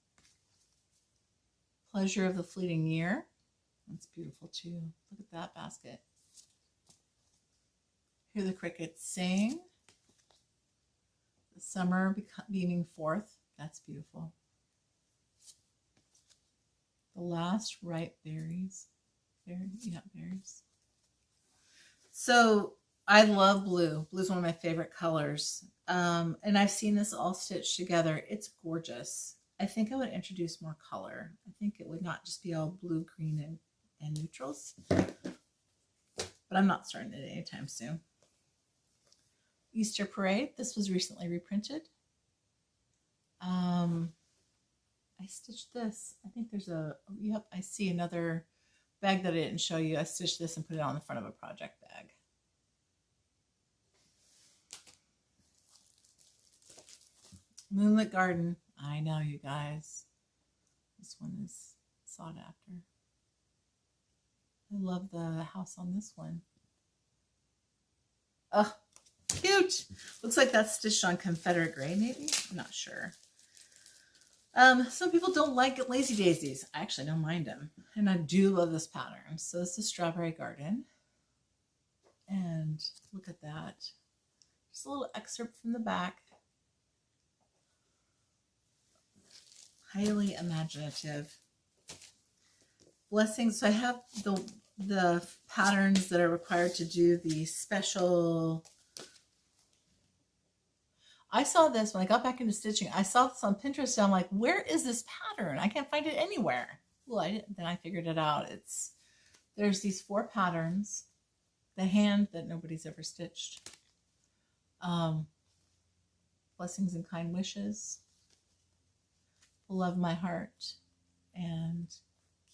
Pleasure of the fleeting year. That's beautiful too. Look at that basket. Hear the crickets sing. The summer beaming forth. That's beautiful. The last ripe berries. Berries. So I love blue. Blue is one of my favorite colors. And I've seen this all stitched together. It's gorgeous. I think I would introduce more color. I think it would not just be all blue, green, and neutrals. But I'm not starting it anytime soon. Easter Parade. This was recently reprinted. I stitched this. I think there's yep, I see another bag that I didn't show you. I stitched this and put it on the front of a project bag. Moonlit Garden. I know, you guys. This one is sought after. I love the house on this one. Oh, cute. Looks like that's stitched on Confederate gray, maybe? I'm not sure. Some people don't like Lazy Daisies. I actually don't mind them. And I do love this pattern. So this is Strawberry Garden. And look at that. Just a little excerpt from the back. Highly imaginative. Blessings. So I have the patterns that are required to do the special. I saw this when I got back into stitching. I saw this on Pinterest and I'm like, where is this pattern? I can't find it anywhere. Well, then I figured it out. There's these 4 patterns. The hand that nobody's ever stitched. Blessings and Kind Wishes. Love My Heart. And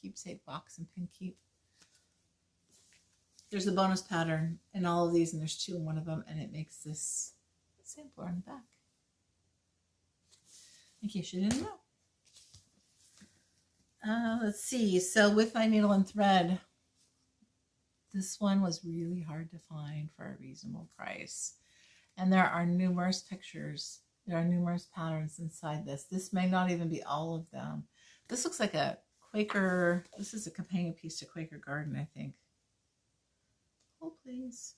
Keepsake Box and Pin Keep. There's a bonus pattern in all of these, and there's 2 in one of them, and it makes this sampler on the back. In case you didn't know. Let's see. So with my needle and thread, this one was really hard to find for a reasonable price. And there are numerous pictures. There are numerous patterns inside this. This may not even be all of them. This looks like a Quaker. This is a companion piece to Quaker Garden, I think. Oh, please.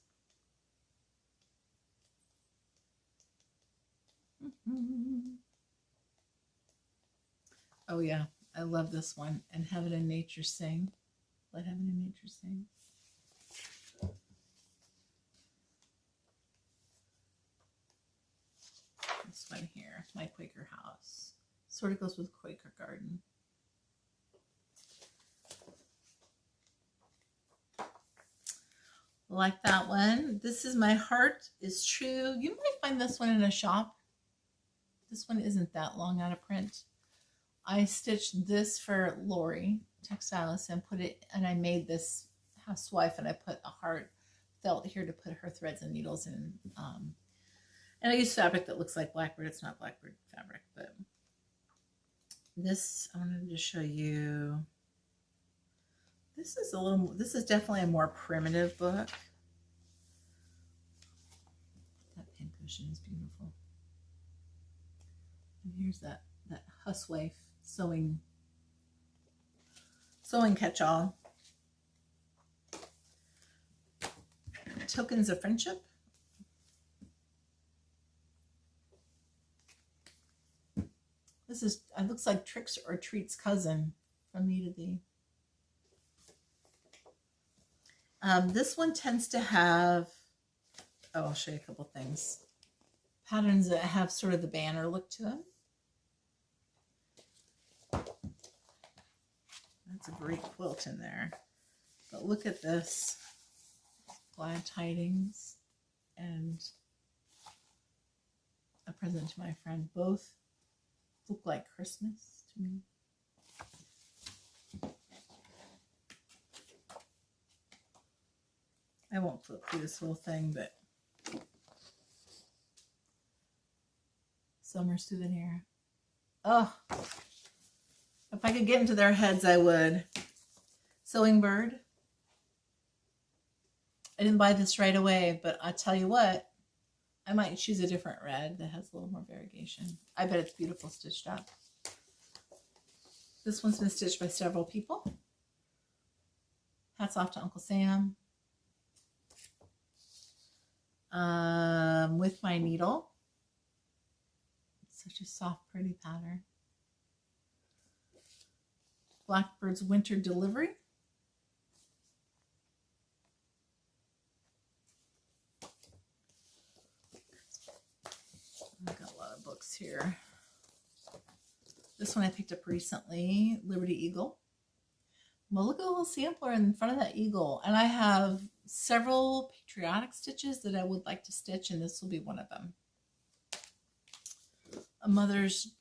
Oh yeah, I love this one. And Heaven and Nature Sing. Let Heaven and Nature Sing. This one here, My Quaker House. Sort of goes with Quaker Garden. Like that one. This is My Heart is True. You might find this one in a shop. This one isn't that long out of print. I stitched this for Lori, textilist, and I made this housewife, and I put a heart felt here to put her threads and needles in. And I used fabric that looks like Blackbird. It's not Blackbird fabric, but this, I wanted to show you. This is definitely a more primitive book. That pin cushion is beautiful. And here's that housewife sewing catch-all. Tokens of Friendship. This is, it looks like Tricks or Treats' cousin from Me to Thee. This one tends to have, I'll show you a couple things. Patterns that have sort of the banner look to them. That's a great quilt in there. But look at this. Glad Tidings and A Present to My Friend. Both look like Christmas to me. I won't flip through this whole thing, but Summer Souvenir. Oh, if I could get into their heads, I would. Sewing Bird. I didn't buy this right away, but I'll tell you what, I might choose a different red that has a little more variegation. I bet it's beautiful stitched up. This one's been stitched by several people. Hats off to Uncle Sam. With my needle. It's such a soft, pretty pattern. Blackbird's Winter Delivery. I've got a lot of books here. This one I picked up recently, Liberty Eagle. Well, look at the little sampler in front of that eagle. And I have several Patriotic stitches that I would like to stitch, and this will be one of them. A Mother's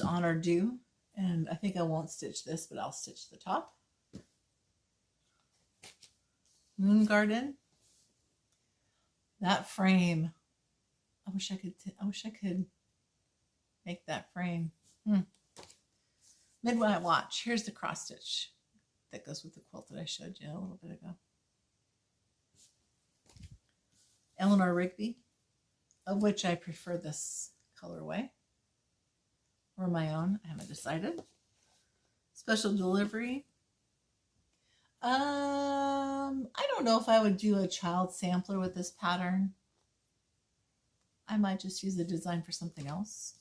Honor Due. And I think I won't stitch this, but I'll stitch the top. Moon Garden. That frame. I wish I could make that frame. Midnight Watch. Here's the cross stitch that goes with the quilt that I showed you a little bit ago. Eleanor Rigby, of which I prefer this colorway, or my own. I haven't decided. Special Delivery. I don't know if I would do a child sampler with this pattern. I might just use the design for something else.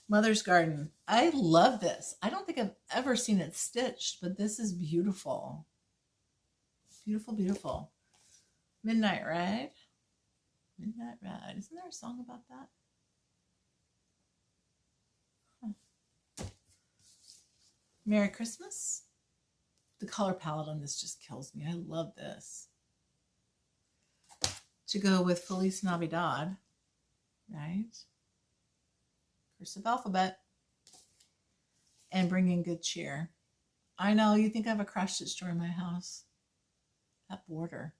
Mother's Garden. I love this. I don't think I've ever seen it stitched, but this is beautiful. Beautiful, beautiful. Midnight Ride. Midnight Ride. Isn't there a song about that? Huh. Merry Christmas. The color palette on this just kills me. I love this. To go with Feliz Navidad, right? Cursive alphabet. And Bringing Good Cheer. I know, you think I have a crash stitch store in my house. That border.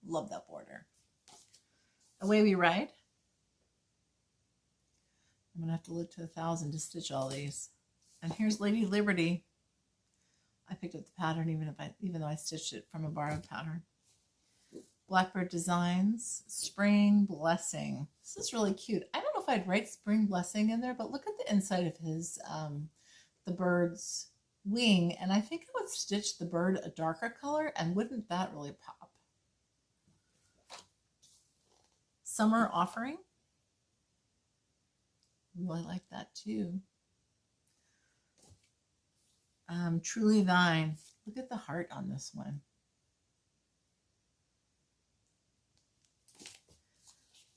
Love that border. Away We Ride. I'm going to have to live to 1,000 to stitch all these. And here's Lady Liberty. I picked up the pattern even though I stitched it from a borrowed pattern. Blackbird Designs, Spring Blessing. This is really cute. I don't know if I'd write Spring Blessing in there, but look at the inside of his, the bird's wing. And I think I would stitch the bird a darker color, and wouldn't that really pop? Summer Offering. Really like that too. Truly Thine. Look at the heart on this one.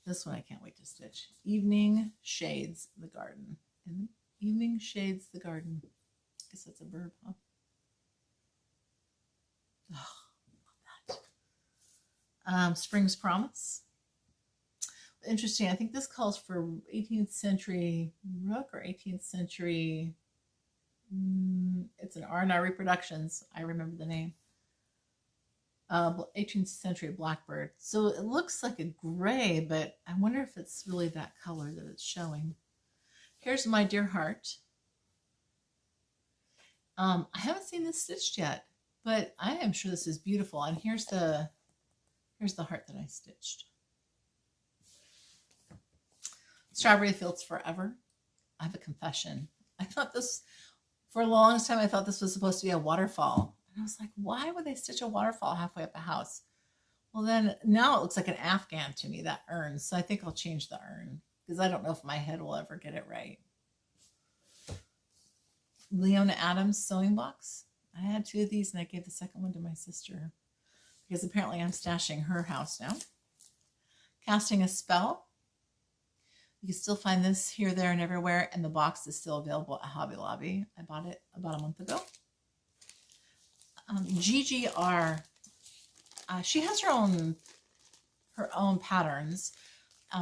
This one I can't wait to stitch. Evening Shades the Garden. And Evening Shades the Garden. I guess that's a verb, huh? Oh, love that. Spring's Promise. Interesting. I think this calls for 18th century Rook or 18th century. It's an R&R Reproductions. I remember the name. 18th century Blackbird. So it looks like a gray, but I wonder if it's really that color that it's showing. Here's My Dear Heart. I haven't seen this stitched yet, but I am sure this is beautiful. And here's the heart that I stitched. Strawberry Fields Forever. I have a confession. I thought this, for the longest time, I thought this was supposed to be a waterfall. And I was like, why would they stitch a waterfall halfway up a house? Well, then now it looks like an Afghan to me, that urn. So I think I'll change the urn because I don't know if my head will ever get it right. Leona Adams Sewing Box. I had 2 of these and I gave the second one to my sister because apparently I'm stashing her house now. Casting a Spell. You can still find this here, there, and everywhere, and the box is still available at Hobby Lobby. I bought it about a month ago. GGR, she has her own patterns.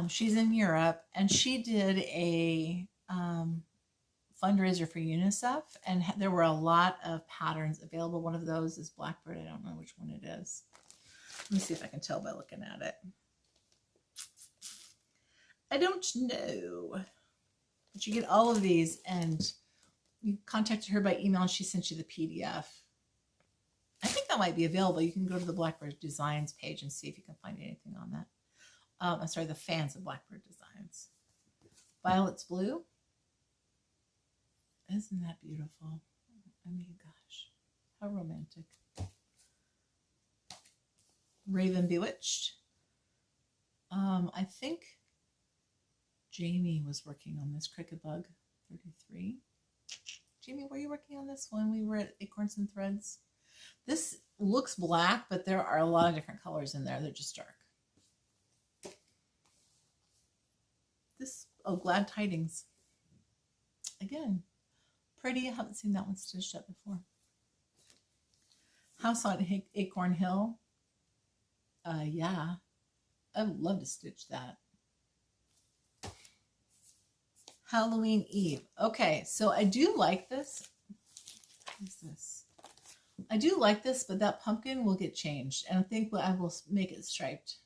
She's in Europe, and she did a fundraiser for UNICEF, and there were a lot of patterns available. One of those is Blackbird. I don't know which one it is. Let me see if I can tell by looking at it. I don't know. But you get all of these, and you contacted her by email, and she sent you the PDF. I think that might be available. You can go to the Blackbird Designs page and see if you can find anything on that. I'm sorry, the fans of Blackbird Designs. Violet's Blue. Isn't that beautiful? I mean, gosh, how romantic. Raven Bewitched. I think Jamie was working on this. Cricket Bug 33. Jamie, were you working on this when we were at Acorns and Threads? This looks black, but there are a lot of different colors in there. They're just dark. This, oh, Glad Tidings. Again, pretty. I haven't seen that one stitched up before. House on Acorn Hill. Yeah, I would love to stitch that. Halloween Eve. Okay, so I do like this. What is this? I do like this, but that pumpkin will get changed. And I think I will make it striped,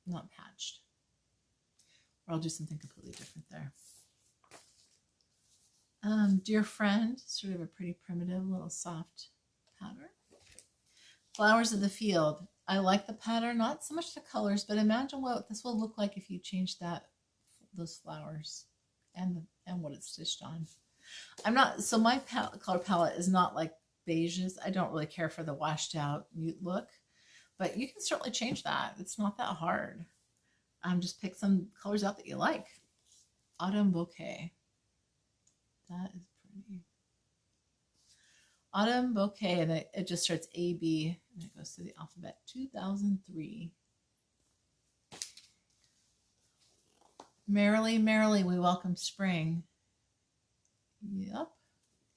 not patched. Or I'll do something completely different there. Dear Friend, sort of a pretty primitive little soft pattern. Flowers of the Field. I like the pattern, not so much the colors, but imagine what this will look like if you change those flowers and what it's stitched on. I'm not, so my color palette is not like beiges. I don't really care for the washed out mute look, but you can certainly change that. It's not that hard. Just pick some colors out that you like. Autumn Bouquet. That is pretty. Autumn Bouquet, and it just starts A-B, and it goes to the alphabet. 2003. Merrily, merrily, we welcome spring. Yep.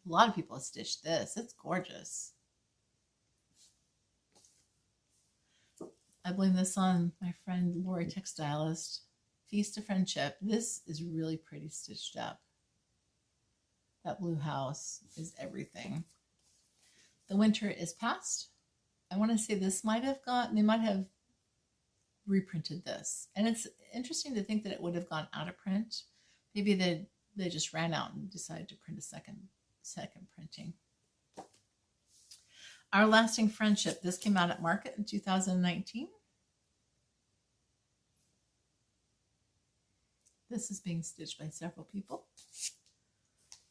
A lot of people have stitched this. It's gorgeous. I blame this on my friend Lori Textilist. Feast of Friendship. This is really pretty stitched up. That blue house is everything. The winter is past. I want to say this might have gone, they might have reprinted this. And it's interesting to think that it would have gone out of print. Maybe they just ran out and decided to print a second printing. Our Lasting Friendship. This came out at market in 2019. This is being stitched by several people.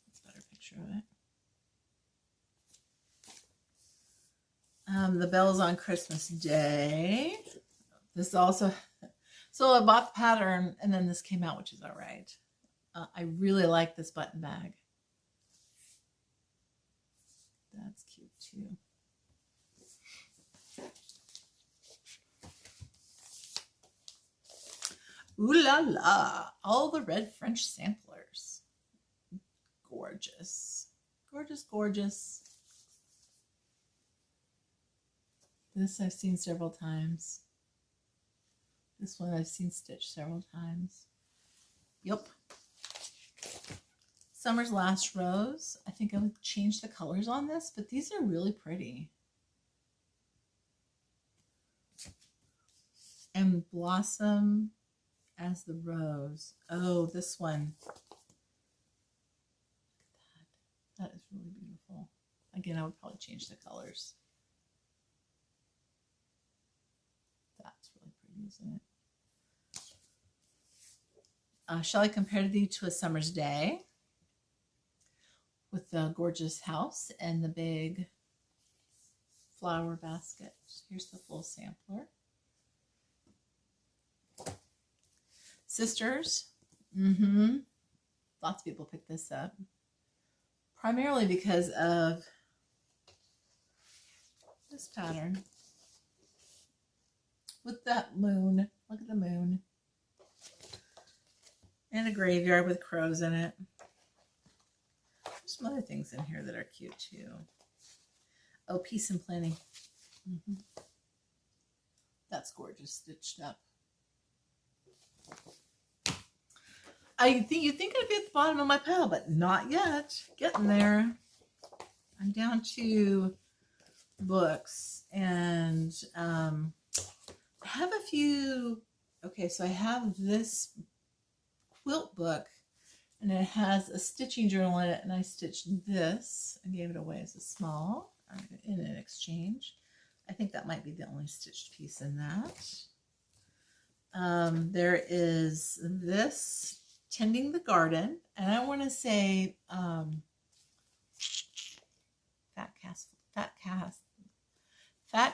That's a better picture of it. The Bells on Christmas Day. This also, so I bought the pattern and then this came out, which is all right. I really like this button bag. That's cute too. Ooh la la, all the red French samplers. Gorgeous. Gorgeous, gorgeous. This I've seen several times. This one I've seen stitched several times. Yep. Summer's Last Rose. I think I would change the colors on this, but these are really pretty. And Blossom as the Rose. Oh, this one. Look at that. That is really beautiful. Again, I would probably change the colors. That's really pretty, isn't it? Shall I compare thee to a summer's day? With the gorgeous house and the big flower basket. Here's the full sampler. Sisters. Lots of people pick this up. Primarily because of this pattern. With that moon. Look at the moon. And a graveyard with crows in it. There's some other things in here that are cute too. Oh, Peace and Plenty. That's gorgeous, stitched up. I think you'd think it'd be at the bottom of my pile, but not yet. Getting there. I'm down to books, and I have a few. Okay, so I have this quilt book, and it has a stitching journal in it, and I stitched this and gave it away as a small in an exchange. I think that might be the only stitched piece in that. There is this, Tending the Garden, and I want to say Fat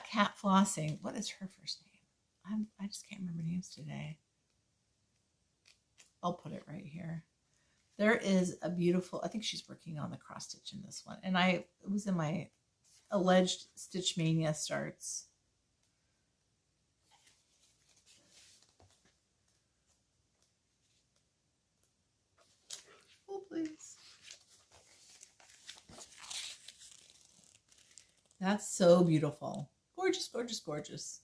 Cat Flossing. What is her first name? I just can't remember names today. I'll put it right here. There is a beautiful, I think she's working on the cross stitch in this one. And it was in my alleged Stitch Mania starts. Oh, please. That's so beautiful. Gorgeous, gorgeous, gorgeous.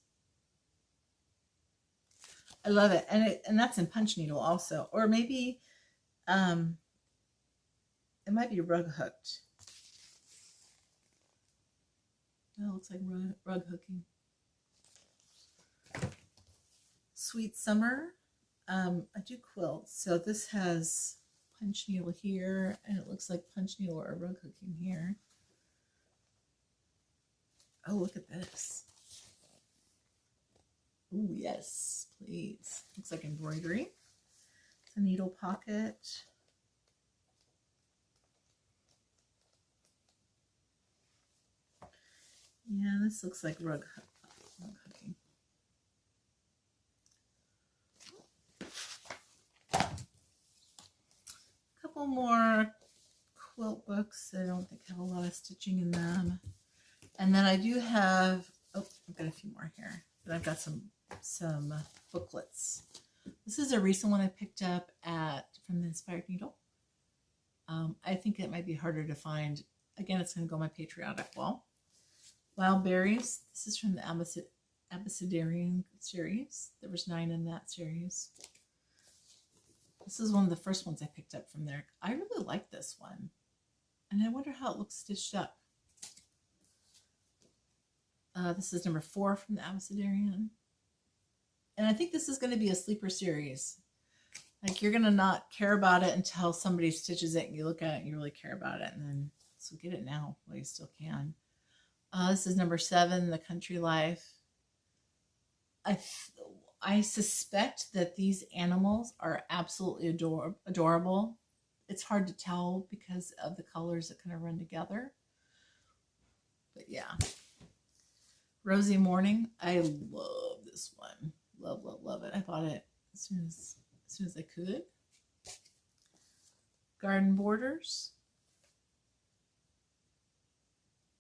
I love it. And that's in punch needle also. Or maybe it might be rug hooked. No, it looks like rug hooking. Sweet Summer. I do quilts, so this has punch needle here, and it looks like punch needle or rug hooking here. Oh, look at this. Oh, yes, please. Looks like embroidery. It's a needle pocket. Yeah, this looks like rug hooking. A couple more quilt books. I don't think have a lot of stitching in them. And then I do have, oh, I've got a few more here. But I've got some booklets. This is a recent one I picked up from the Inspired Needle. I think it might be harder to find. Again, it's going to go on my Patriotic wall. Wild Berries. This is from the Abecedarian series. There was 9 in that series. This is one of the first ones I picked up from there. I really like this one. And I wonder how it looks stitched up. This is number 4 from the Abecedarian. And I think this is going to be a sleeper series. Like, you're going to not care about it until somebody stitches it and you look at it and you really care about it. And then, so get it now while you still can. This is number 7, The Country Life. I suspect that these animals are absolutely adorable. It's hard to tell because of the colors that kind of run together. But yeah. Rosy Morning. I love this one. Love, love, love it. I bought it as soon as I could. Garden Borders.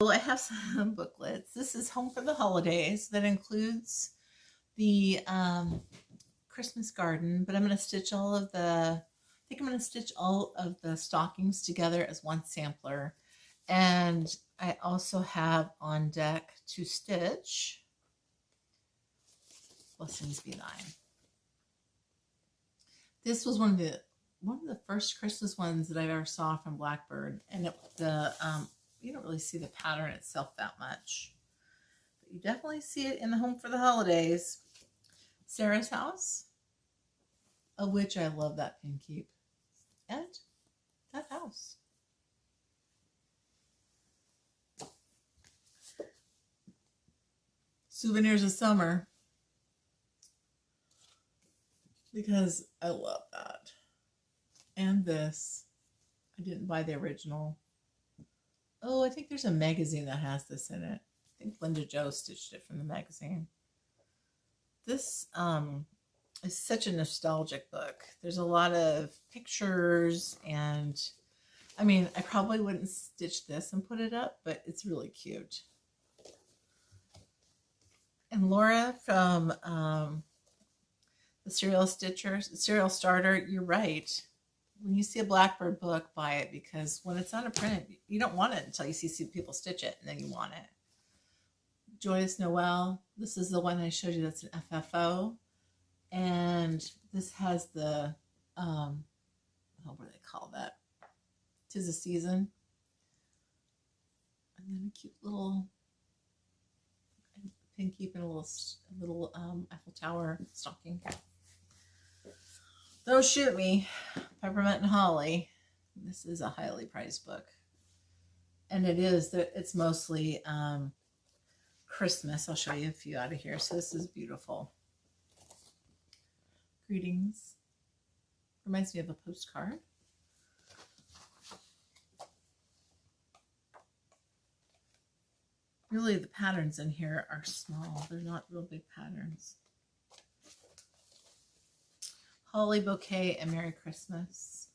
Well, I have some booklets. This is Home for the Holidays. That includes the Christmas garden, but I'm going to stitch all of the, I think I'm going to stitch all of the stockings together as one sampler. And I also have on deck to stitch Blessings Be Thine. This was one of the first Christmas ones that I ever saw from Blackbird, and you don't really see the pattern itself that much, but you definitely see it in the Home for the Holidays. Sarah's House, of which I love that pin keep, and that house. Souvenirs of Summer, because I love that. And this, I didn't buy the original. Oh, I think there's a magazine that has this in it. I think Linda Jo stitched it from the magazine. This is such a nostalgic book. There's a lot of pictures, and I mean, I probably wouldn't stitch this and put it up, but it's really cute. And Laura from the Serial Starter, you're right. When you see a Blackbird book, buy it, because when it's on a print, you don't want it until you see people stitch it, and then you want it. Joyous Noel. This is the one I showed you that's an FFO. And this has the, what do they call that? 'Tis the Season. And then a cute little pin keep and a little Eiffel Tower stocking. Don't Shoot Me, Peppermint and Holly. This is a highly prized book. And it's mostly Christmas. I'll show you a few out of here. So this is beautiful. Greetings. Reminds me of a postcard. Really, the patterns in here are small. They're not real big patterns. Holly Bouquet and Merry Christmas.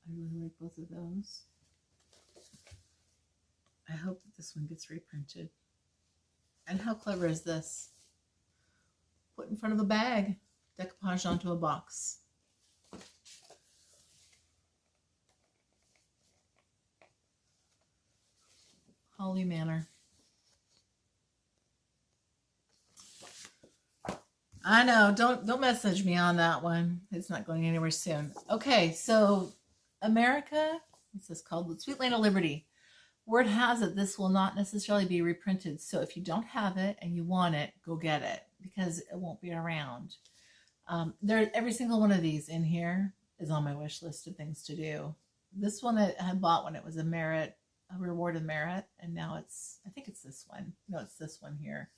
I really like both of those. I hope that this one gets reprinted. And how clever is this? Put in front of a bag, decoupage onto a box. Holly Manor. I know, don't message me on that one. It's not going anywhere soon. Okay, so America, this is called Sweet Land of Liberty. Word has it this will not necessarily be reprinted. So if you don't have it and you want it, go get it because it won't be around. Every single one of these in here is on my wish list of things to do. This one I had bought when it was a reward of merit, and now I think it's this one. No, it's this one here.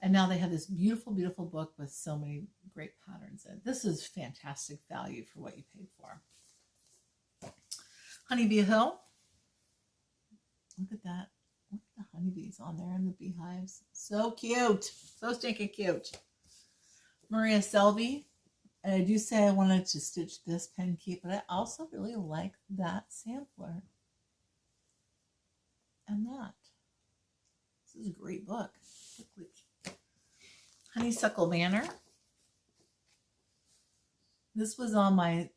And now they have this beautiful, beautiful book with so many great patterns in it. This is fantastic value for what you paid for. Honeybee Hill. Look at that. Look at the honeybees on there and the beehives. So cute. So stinking cute. Maria Selby. And I do say I wanted to stitch this pen keep, but I also really like that sampler. And that. This is a great book. Honeysuckle Manor. This was on my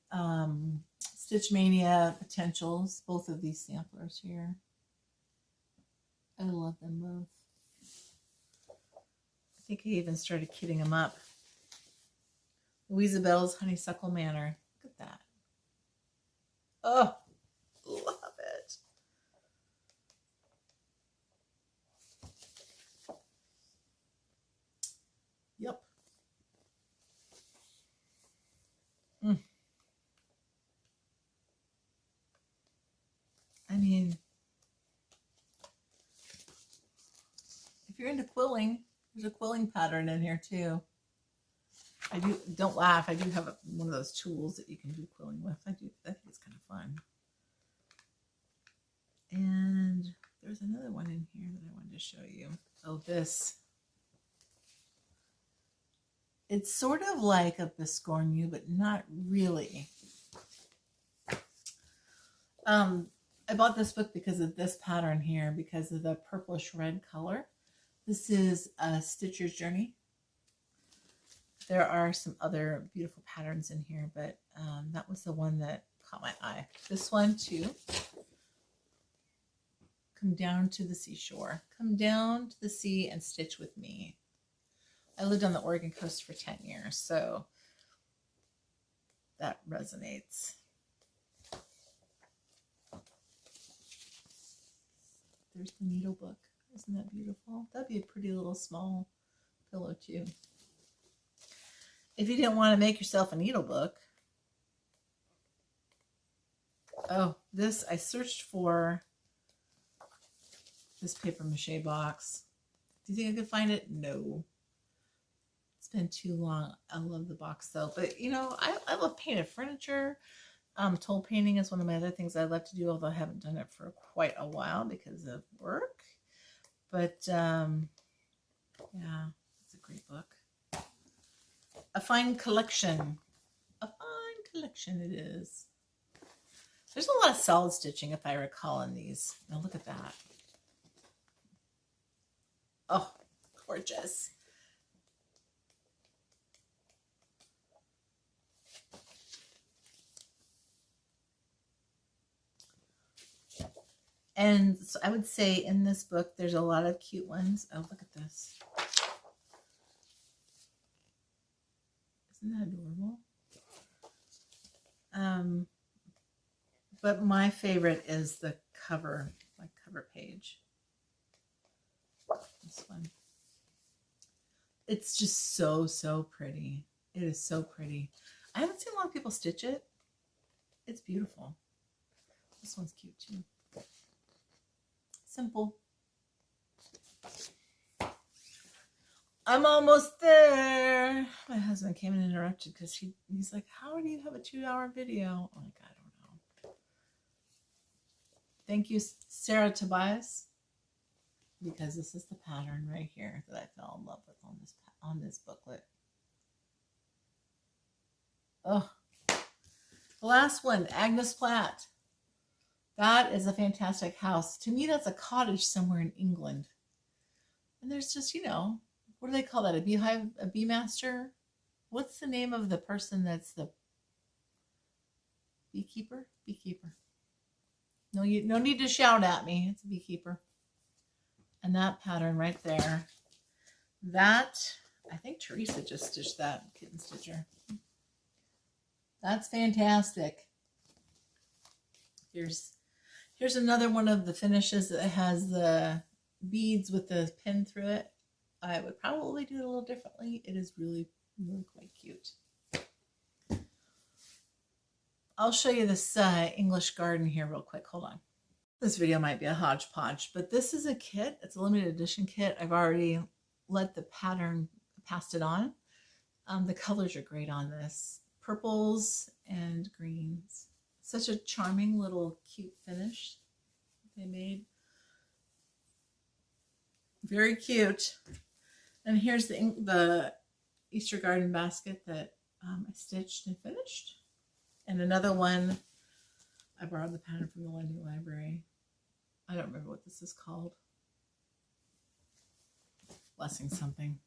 Stitch Mania Potentials, both of these samplers here. I love them both. I think I even started kitting them up. Louisa Bell's Honeysuckle Manor. Look at that. Oh, love it. Yep. I mean, if you're into quilling, there's a quilling pattern in here too. Don't laugh. I do have one of those tools that you can do quilling with. I think it's kind of fun. And there's another one in here that I wanted to show you. Oh, this. It's sort of like a Biscornu, but not really. I bought this book because of this pattern here, because of the purplish red color. This is a Stitcher's Journey. There are some other beautiful patterns in here, but that was the one that caught my eye. This one too. Come down to the seashore. Come down to the sea and stitch with me. I lived on the Oregon coast for 10 years, so that resonates. There's the needle book. Isn't that beautiful? That'd be a pretty little small pillow too. If you didn't want to make yourself a needle book. Oh, this, I searched for this paper mache box. Do you think I could find it? No. It's been too long. I love the box though. But you know, I love painted furniture. Toll painting is one of my other things I love to do, although I haven't done it for quite a while because of work. But yeah, it's a great book. A fine collection. A fine collection it is. There's a lot of solid stitching, if I recall, in these. Now look at that. Oh, gorgeous. And so I would say in this book, there's a lot of cute ones. Oh, look at this. Isn't that adorable? But my favorite is the cover, like cover page. This one. It's just so, so pretty. It is so pretty. I haven't seen a lot of people stitch it. It's beautiful. This one's cute too. Simple. I'm almost there. My husband came and interrupted because he's like, how do you have a 2-hour video? I'm like, I don't know. Thank you, Sarah Tobias, because this is the pattern right here that I fell in love with on this booklet. Oh, the last one, Agnes Platt. That is a fantastic house. To me, that's a cottage somewhere in England. And there's just, what do they call that? A beehive, a bee master? What's the name of the person that's the beekeeper? Beekeeper. No, no need to shout at me. It's a beekeeper. And that pattern right there, that, I think Teresa just stitched that kitten stitcher. That's fantastic. Here's another one of the finishes that has the beads with the pin through it. I would probably do it a little differently. It is really, really quite cute. I'll show you this English garden here real quick. Hold on. This video might be a hodgepodge, but this is a kit. It's a limited edition kit. I've already let the pattern passed it on. The colors are great on this. Purples and greens. Such a charming little cute finish they made. Very cute. And here's the Easter garden basket that I stitched and finished. And another one, I borrowed the pattern from the Lending Library. I don't remember what this is called. Blessing something.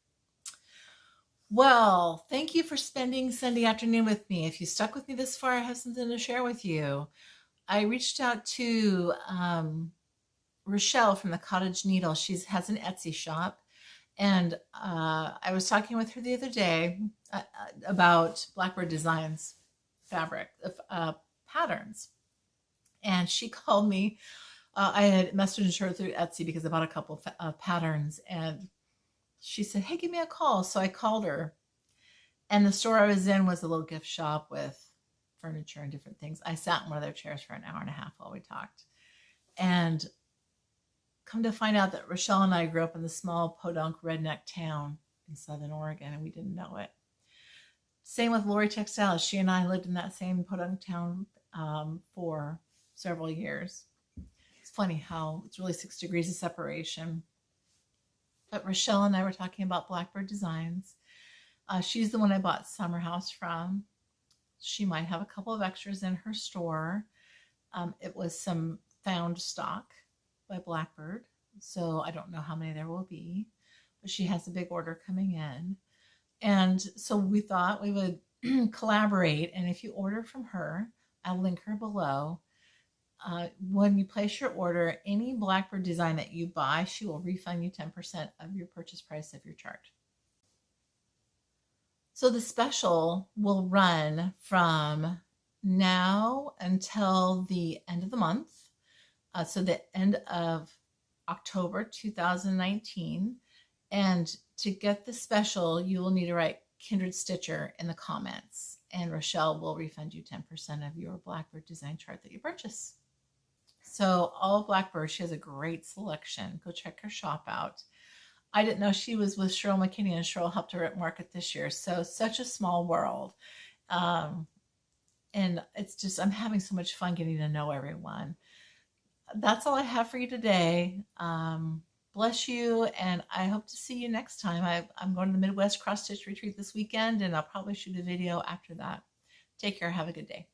Well, thank you for spending Sunday afternoon with me. If you stuck with me this far, I have something to share with you. I reached out to Rochelle from the Cottage Needle. She has an Etsy shop. And I was talking with her the other day about Blackbird Designs fabric patterns. And she called me. I had messaged her through Etsy because I bought a couple of patterns. And she said, hey, give me a call. So I called her. And the store I was in was a little gift shop with furniture and different things. I sat in one of their chairs for an hour and a half while we talked. And come to find out that Rochelle and I grew up in the small podunk redneck town in Southern Oregon, and we didn't know it. Same with Lori Textiles. She and I lived in that same podunk town for several years. It's funny how it's really 6 degrees of separation. But Rochelle and I were talking about Blackbird Designs. She's the one I bought Summer House from. She might have a couple of extras in her store. It was some found stock by Blackbird. So I don't know how many there will be, but she has a big order coming in. And so we thought we would collaborate. And if you order from her, I'll link her below. When you place your order, any Blackbird design that you buy, she will refund you 10% of your purchase price of your chart. So the special will run from now until the end of the month. So the end of October 2019. And to get the special, you will need to write Kindred Stitcher in the comments. And Rochelle will refund you 10% of your Blackbird design chart that you purchase. So all of Blackbird, she has a great selection. Go check her shop out. I didn't know she was with Cheryl McKinney, and Cheryl helped her at market this year. So such a small world. And it's just, I'm having so much fun getting to know everyone. That's all I have for you today. Bless you, and I hope to see you next time. I'm going to the Midwest Cross Stitch Retreat this weekend, and I'll probably shoot a video after that. Take care. Have a good day.